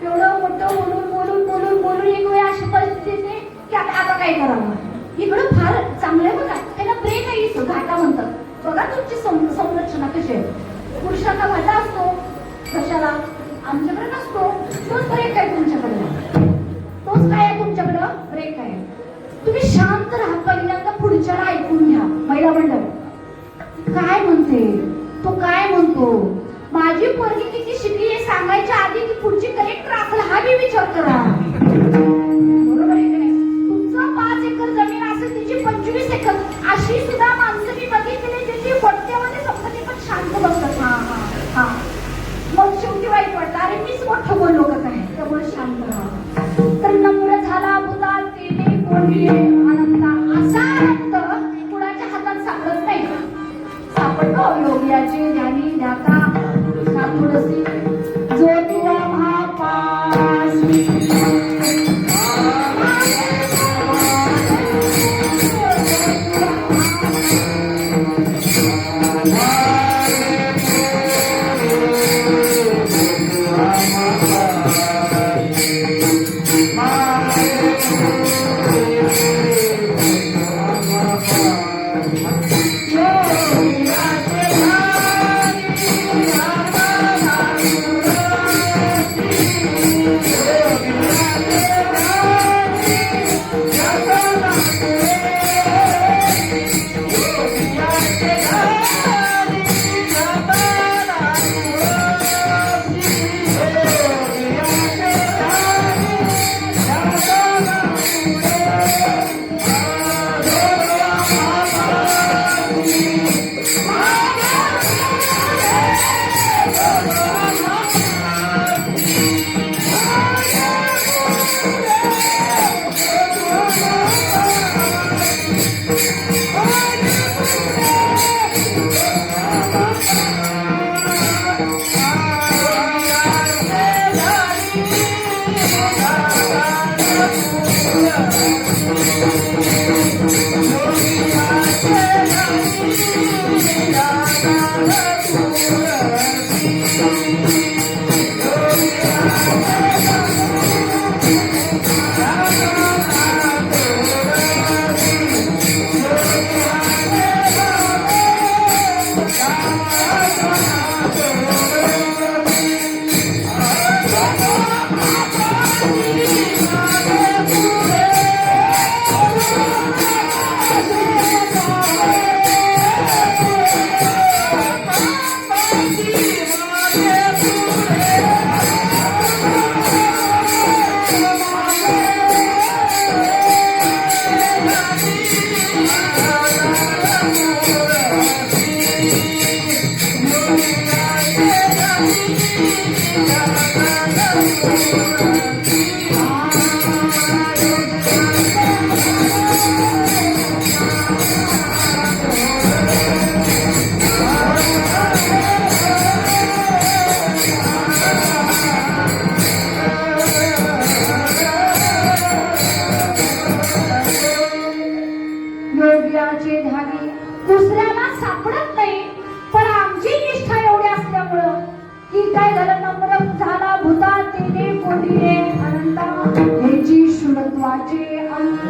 Speaker 1: एवढं मोठं बोलून बोलून बोलून बोलून एक वेळ अशी परिस्थिती येते की आता काय करावं. इकडं फार चांगलं आहे बघा, त्याला ब्रेक आहे, घाटा म्हणतात. बघा तुमची संरचना कशी आहे. पुरुषांना घाटा असतो कशाला, आमच्याकडे नसतो. तोच ब्रेक आहे तुमच्याकडे, तोच काय आहे तुमच्याकडं ब्रेक आहे. तुम्ही शांत राहा, पहिल्यांदा पुढच्याला ऐकून घ्या. महिला मंडळ काय म्हणते, तो काय म्हणतो, माझी पोरगी किती शिकली हे सांगायच्या आधी ती पुढची कलेक्टर असेल हा मी विचार करा. बरोबर आहे की नाही. तुमचं 5 एकर जमीन असेल, तिची 25 एकर. अशी सुद्धा माणसं मी बघितली ज्याची पट्ट्यामध्ये संपत्ती पण शांत बसतात. हा हा हा मग शेवटी वाईट वाटतं, अरे मीच मोठं बोललो का काय, त्यामुळे शांत राहा. तर नम्र झाला होता तेने कोंडिले आनंदा. असा आनंद कुणाच्या हातात सापडत नाही. सापडतो योग्याचे ज्ञानी ध्याता थोडसी जो तुला महापास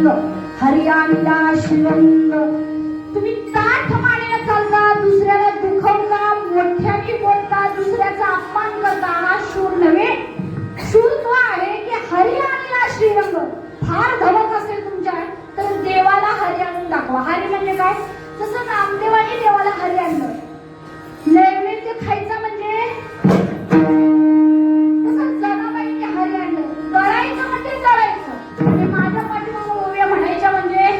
Speaker 1: श्रीरंग, हरी आणला श्रीरंग. तुम्ही ताठ मानेनं चालता, दुसऱ्याला दुखवता, मोठ्याने बोलता, दुसऱ्याचा अपमान करता. हा शूर नव्हे. शूर तो आहे की हरी आणला श्रीरंग. फार धमक असेल तुमच्या तर देवाला हरी आणून दाखवा. हरी म्हणजे काय? जसं नामदेवाने देवाला हरी आणलं. नैवेद्य खायचा म्हणजे तसं जनाबाईने हरी आणलं. जळायचं म्हणजे जळायचं. म्हणजे माझ्या पाठीमागं ओव्या म्हणायच्या म्हणजे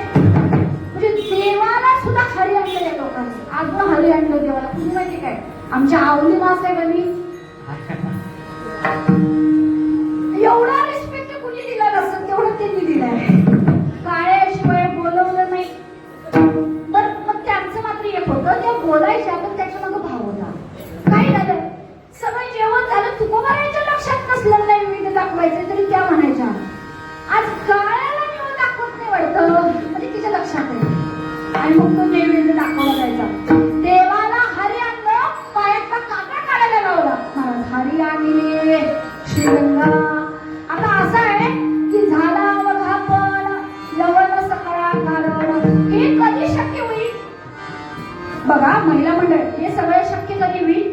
Speaker 1: देवाला सुद्धा हरी आणलं या लोकांनी. आज हरी आणलं देवाला. तुम्ही माहिती काय? आमच्या आवली मासाहेबांनी एवढा रिस्पेक्ट कुणी दिला नसतं तेवढं त्यांनी दिलाय. काळ्याशिवाय बोलवलं नाही. मग त्यांचं मात्र एक होतं, त्या बोलायच्या पण त्याच्या मागं भाव होता. काय झालं? सगळं जेवण झालं, तुकोबारायच्या लक्षात नसलं नाही विविध दाखवायचं तरी त्या म्हणायच्या आज काळ्याला निवड दाखवत नाही वाटतं, म्हणजे तिच्या लक्षात आहे. आणि मग तो नैवेद्य दाखवला जायचा. देवाला हरी आणलं, पायातला काटा काढायला लावला. महाराज हरी आणले श्रीरंगा. आता असं आहे की झाला अवघापण लवण सकळा कारण. हे कधी शक्य होईल? बघा महिला मंडळ, हे सगळं शक्य कधी होईल?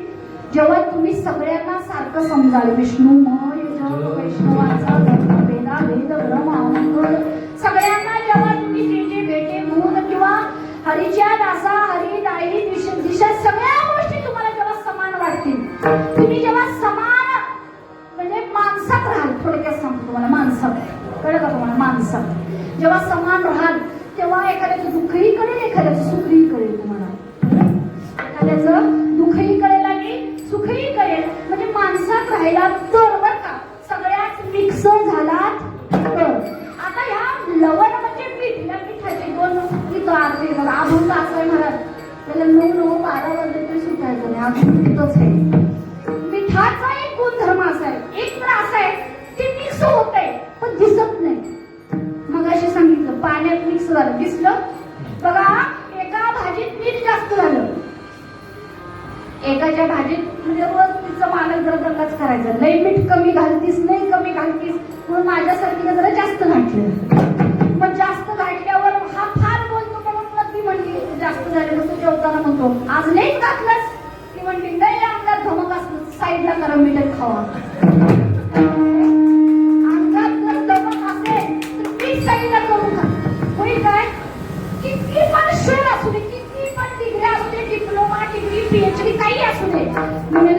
Speaker 1: जेव्हा तुम्ही सगळ्यांना सारखं समजाल. विष्णू मय जग वैष्णवाचा धर्म वेदा वेद ब्रह्म मंगळ. सगळ्यांना जेव्हा तुम्ही जे भेटे गुण किंवा हरीच्या दासा हरी दाई दिशा सगळ्या गोष्टी तुम्हाला जेव्हा समान वाटतील, तुम्ही जेव्हा समान म्हणजे माणसात राहाल. थोडक्यात सांगतो तुम्हाला, माणसात कळलं का तुम्हाला? माणसात जेव्हा समान राहाल तेव्हा एखाद्याचं दुःखही कळेल, एखाद्याचं सुखही कळेल. तुम्हाला एखाद्याचं दुःखही कळेल आणि सुखही कळेल. म्हणजे माणसात राहिला तर बरं का, सगळ्यात मिक्स झालात तर. आता ह्या लवण म्हणजे मीठ, या मिठाचे दोन अर्थ येतात. अभंग असं आहे महाराज, त्याला 9-9 12 वाजले तरी सुटायचं नाही. अजून तिथंच आहे. मिठाचा एक गुणधर्म असा आहे, एक तर असा आहे ते मिक्स होत आहे पण दिसत नाही. मग असे सांगितलं पाण्यात मिक्स झालं, दिसलं. बघा एका भाजीत मीठ जास्त झालं, एकाच्या भाजीत म्हणजे रोज तिचं मालक जरा दंगाच करायचं, लई मीठ कमी घालतीस, नाही कमी घालतीस, म्हणून माझ्यासारखीला जरा जास्त घातलं. मग जास्त घातल्यावर हा फार बोलतो म्हणून मग ती म्हणली जास्त झालं. तू जेवताना म्हणतो आज लईच घातलंस. ती म्हणली नाही, अंगात धमक असलं साईडला करा, मीठ खावा. अंगात जर धमक असेल तर मीठ साईडला करून खा. होईल काय? किती पण शोध असू दे, किती पण डिग्री असू दे, डिप्लोमा डिग्री PhD काही असू दे, म्हणजे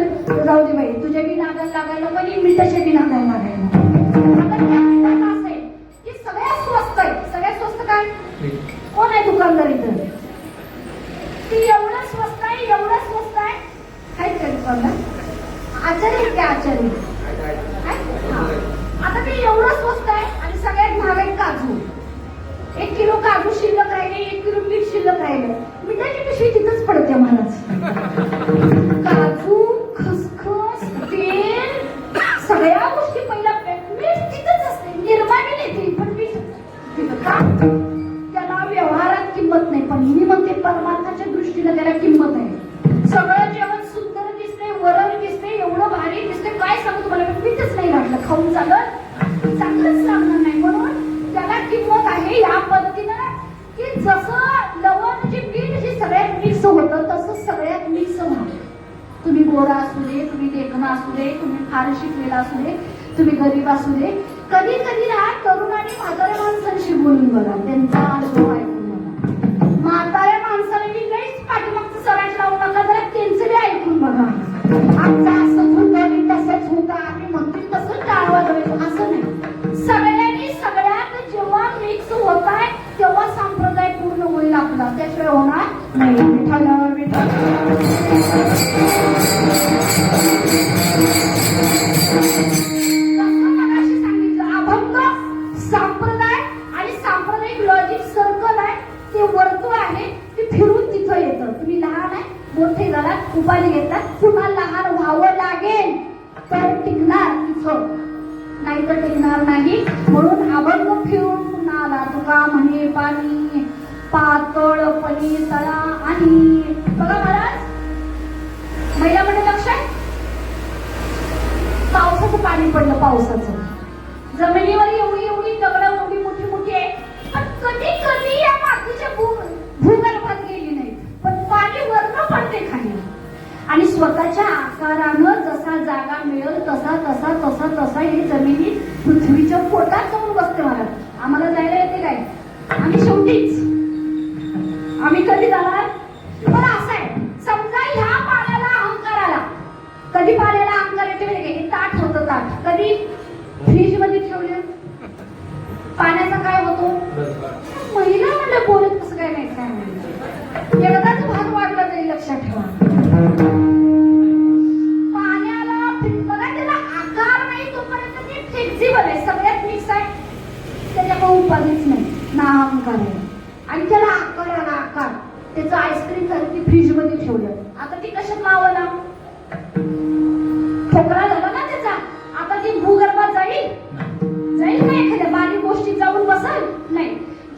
Speaker 1: जाऊ दे बाई, तुझ्या बी नादाला लागायला पण मिठाच्या बी नादाला लागायला. आता त्या मिठात असं आहे की सगळ्यात स्वस्त आहे. सगळ्यात स्वस्त काय? कोण आहे दुकानदार इथं? ती एवढं स्वस्त आहे, एवढं स्वस्त आहे. काय काय दुकानदार? आचार्य काय आचार्य? आता ते एवढं स्वस्त आहे आणि सगळ्यात महाग आहे काजू. 1 किलो काजू शिल्लक राहिले, 1 किलो मीठ शिल्लक राहिले, मिठाची पिशवी तिथंच पडते महाराज. काजू, खसखस, तेल, सगळ्या गोष्टी पहिला मीठ तिथंच असते. निर्माण येते पण मीठ तिथं का? त्याला व्यवहारात किंमत नाही, पण मी म्हणते परमार्थाच्या दृष्टीने त्याला किंमत आहे. सगळं जेवण सुंदर दिसते, वरण दिसते, एवढं भारी दिसते, काय सांगू तुम्हाला, पण मीठच नाही घातलं, खाऊन चांगलंच लागणार नाही. म्हणून त्याला किंमत आहे या पद्धतीनं की जसं लवण जे मीठ जे सगळ्यात मिक्स होतं तसं सगळ्यात मिक्स व्हा. तुम्ही गोरा असू दे, तुम्ही देखणा असू दे, तुम्ही फार शिकलेला असू दे, तुम्ही गरीब असू दे, कधी कधी ना तरुण आणि म्हाताऱ्या माणसांशी बोलून बघा, त्यांचा अनुभव ऐकून बघा. म्हाताऱ्या माणसाला मी काहीच पाठीमागचं सराट लावू नका, जरा त्यांचं बी ऐकून बघा. आमचं असंच होतं आणि तसंच होतं, आम्ही म्हणतो तसंच टाळवा करायचं असं नाही. सगळ्यांनी सगळ्यात जेव्हा मिक्स होत आहे तेव्हा संप्रदाय पूर्ण होईल आपला, त्याशिवाय होणार नाही. विठ्ठल विठ्ठल. मगाशी सांगितलं अभंग संप्रदाय आणि सांप्रदायिक लॉजिक सर्कल आहे, ते वर्तुळ आहे, ते फिरून तिथं येतं. तुम्ही लहान आहे, मोठे झालात, उपाधी घेतात, पुन्हा लहान व्हावं लागेल तर टिकणार तिथं, नाही तर टिकणार नाही. म्हणून अभंग फिरून पुन्हा आला. तुका म्हणे पाणी पातळ पणी तळा आणि बघा महाराज, महिला म्हणजे लक्षात पावसाचं पाणी पडलं. पावसाचं जमिनीवर एवढी एवढी दगड मोठी मोठी मोठी आहे, पण आणि स्वतःच्या आकारानं जसा जागा मिळेल तसा तसा तसा तसा ही जमिनी पृथ्वीच्या पोटात जाऊन बसते महाराज. आम्हाला जायला येते काय? आम्ही शेवटीच आम्ही कधी जाणार? पण असं आहे, समजा ह्या पाण्याला अहंकार आला. कधी पाण्याला अहंकार येते माहिती का? हे ताट होतं ताट. कधी फ्रीज मध्ये ठेवले पाण्याचा काय होतो? महिला म्हणलं बोलत कसं काय नाही काय म्हणलं. एकदाच भात वाढला तरी लक्षात ठेवा. पाण्याला बघा त्याला आकार नाही तोपर्यंत ते फ्लेक्झिबल आहे, सगळ्यात मिक्स आहे, त्याच्यामुळे उपाधीच नाही ना अहंकार आहे. आणि त्याला आकार आला आकार. त्याचं आईस्क्रीम झालं ती फ्रीज मध्ये ठेवलं. आता ती कशात मावला? ठोकरा झाला ना त्याचा. आता ती भूगर्भात जाईल जाईल का? एखाद्या बारीक गोष्टीत जाऊन बसल नाही.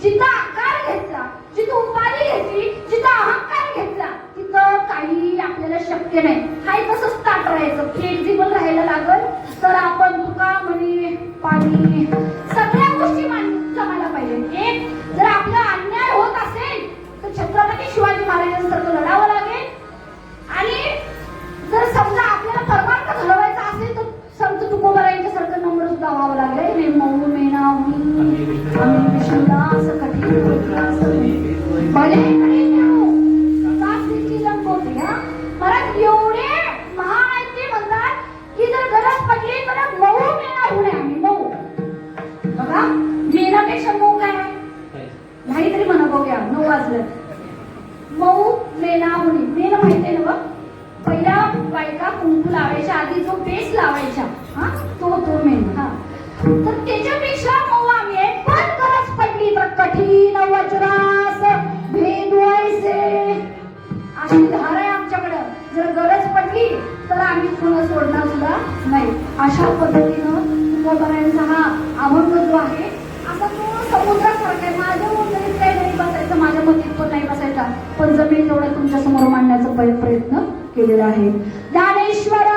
Speaker 1: जिथं आकार घेतला, जिथं उपाधी घेतली, जिथं अहंकार घेतला, तिथं काही आपल्याला शक्य नाही. हाय तसंच ताट राहायचं, फ्लेक्झिबल राहायला लागल तर आपण तुका म्हणे पाणी सगळ्या गोष्टी जमायला पाहिजे. एक जर आपला अन्याय होत असेल तर छत्रपती शिवाजी महाराजांसारखं लढावं लागेल. आणि जर समजा आपल्याला परमार्थ घडवायचा असेल तर संत तुकोबारायांच्या सारखं नम्र सुद्धा व्हावं लागेल. रे मऊ मेना आम्ही विष्णूला असं कठीण भले कठीण सासरीची लंबवते. हा महाराज एवढे महान आहेत ते म्हणतात की जर गरज पडली तर मऊ मेना होऊ नये. आम्ही मऊ बघा, मेनापेक्षा मऊ काय आहे? नाही तरी म्हणा बघूया 9 वाजलं. मऊ मेना होणे. मेन माहिती आहे ना? पहिल्या बायका कुंकू लावायच्या आधी जो बेस लावायच्या हा तो मेन. हा तर त्याच्यापेक्षा मऊ आम्ही आहे. पण गरज पडली तर कठीण वज्रास भेदवायचे अशी धार आहे आमच्याकडं. जर गरज पडली तर आम्ही पुन्हा सोडणार सुद्धा नाही. अशा पद्धतीनं तुकोबारायांचा हा अभंग जो आहे असा तो समुद्रासारखा आहे. माझ्या मुंबईत काही नाही बसायचं, माझ्या मतीत पण नाही बसायचा, पण जमेल तेवढा तुमच्या समोर मांडण्याचा प्रयत्न केलेला आहे. ज्ञानेश्वर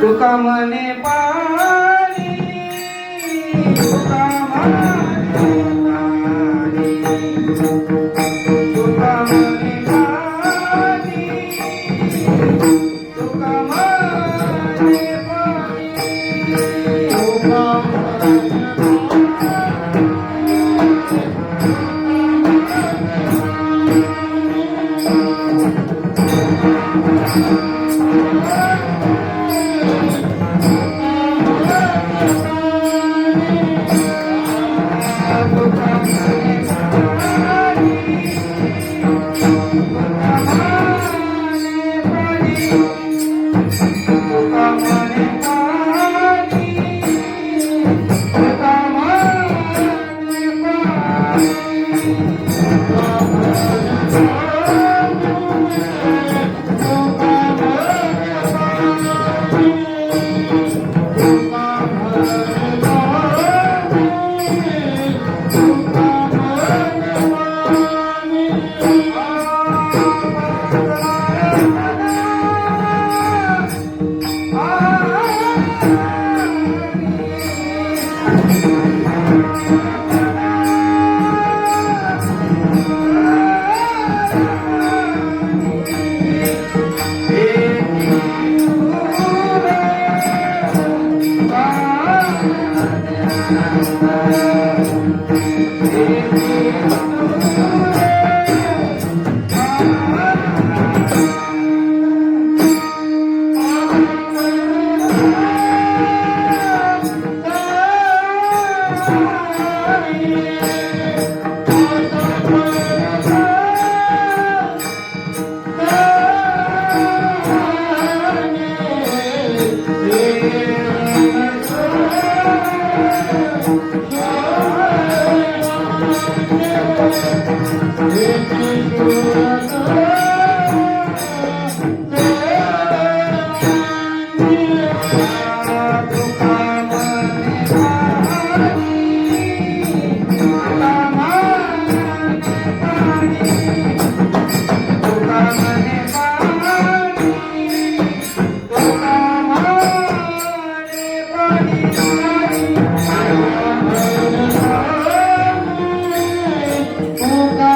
Speaker 3: तुका म्हणे पाणी तुका म्हणे पाणी तुका म्हणे पाणी तुका म्हणे पाणी तुका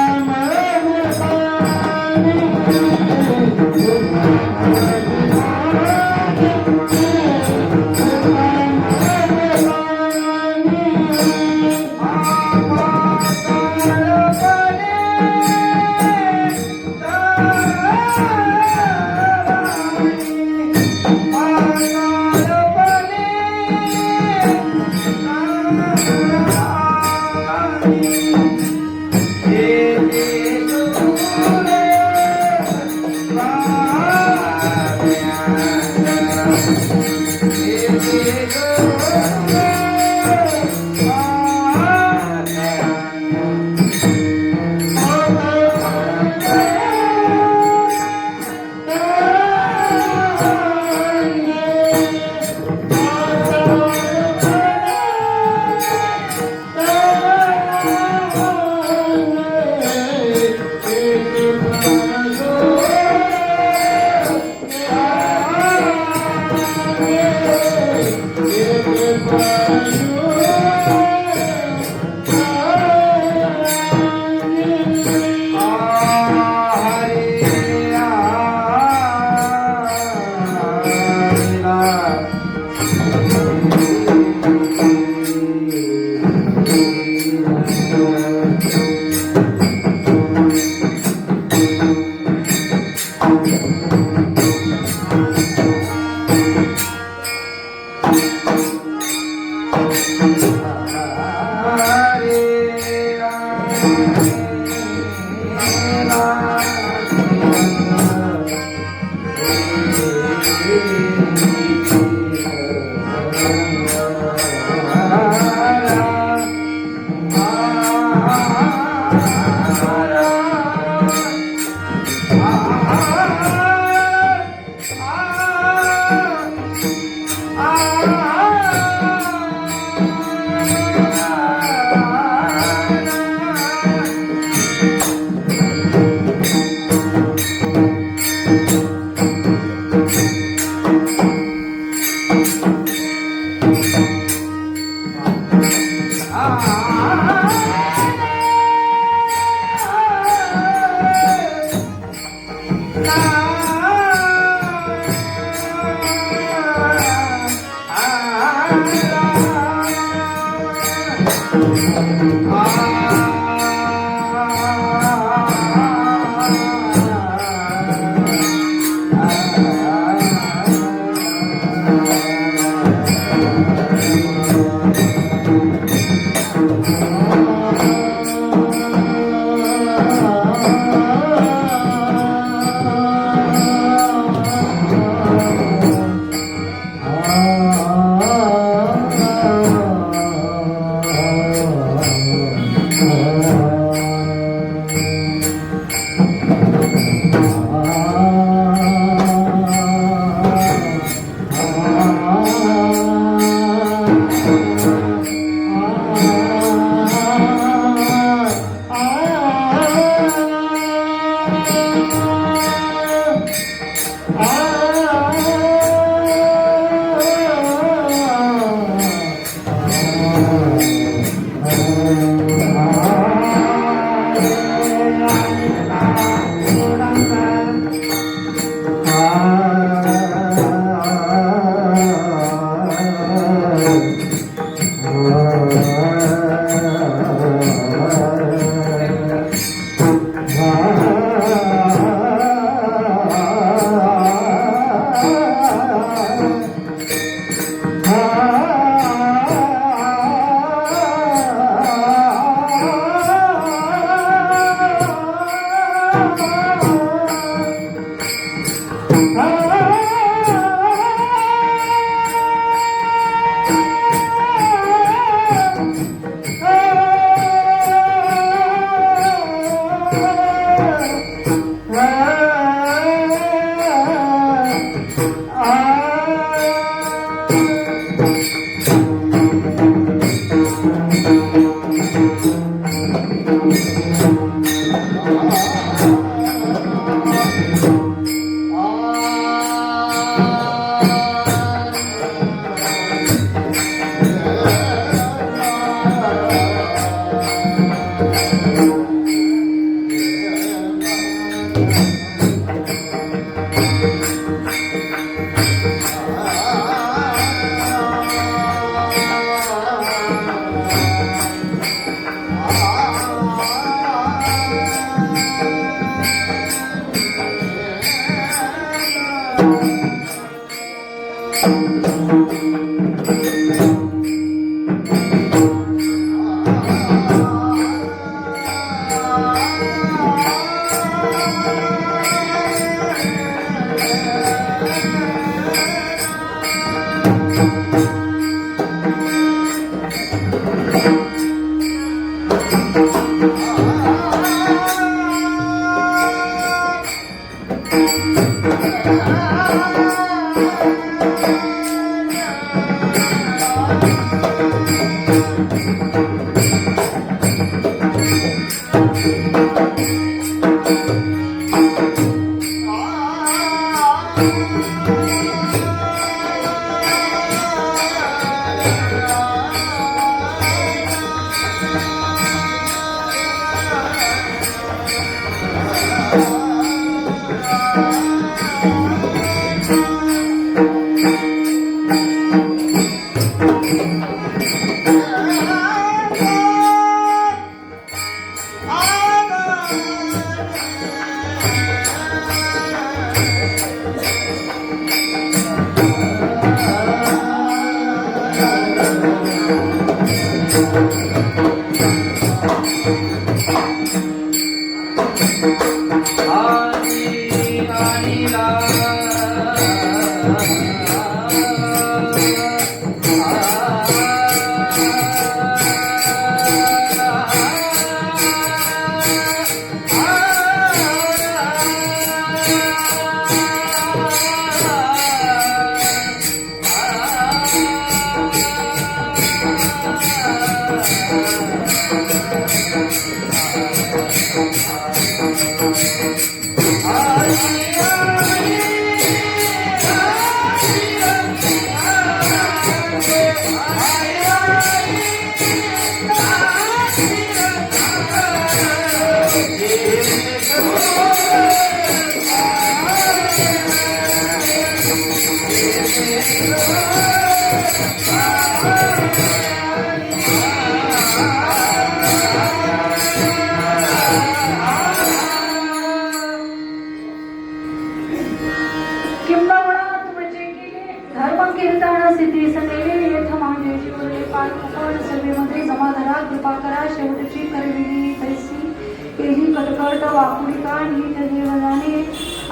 Speaker 1: शेवटची करविली तैसी केली कटकट वाकुळिका नीट देवजाने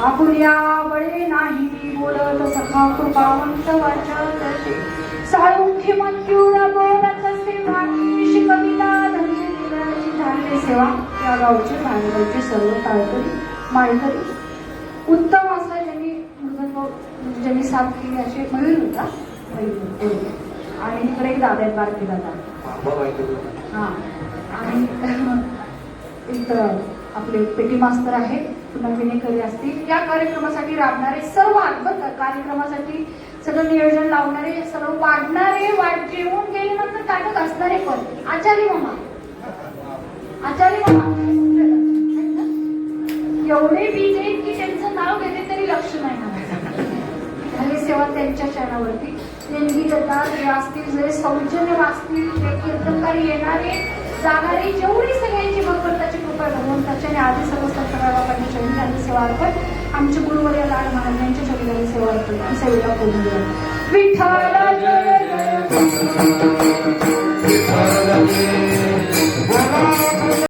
Speaker 1: आपुल्या बळे नाही बोलत सखा कृपावंत वाचा साळुंखी मन पिवळा बोलत असे वाणीशी कविता धन्य दिवाळीची झाली सेवा या गावचे भांडवलचे सर्व ताळकरी माळकरी उत्तम असं ज्यांनी मृदंग म्हणजे ज्यांनी साथ केली असे मयूर होता मयूर आणि इकडे एक दादा आहेत बारके दादा हा आणि इथं आपले पेटी मास्तर आहे पुन्हा विनेकरी असतील या कार्यक्रमासाठी राबणारे सर्व बरं का कार्यक्रमासाठी सगळं नियोजन लावणारे सर्व वाढणारे वाट जेवून गेल्यानंतर ताटत असणारे पण आचार्य मामा एवढे बीज आहेत की त्यांचं नाव घेते तरी लक्ष नाही झाली सेवा त्यांच्या चरणावरती देणगी देतात जे असतील जे सौजन्य वाचतील जे कीर्तनकारी येणारे जाणारे जेवढी सगळ्यांची भगवंताची कृपा आहे भगवंताच्या आणि आधी सर्व सत्तराबाबांच्या चरणी झाली सेवा अर्पण आमचे गुरुवर्य लाड महाराज यांच्या चरणी झाली सेवा अर्पण सेवेला पूर्ण विठ्ठला जय जय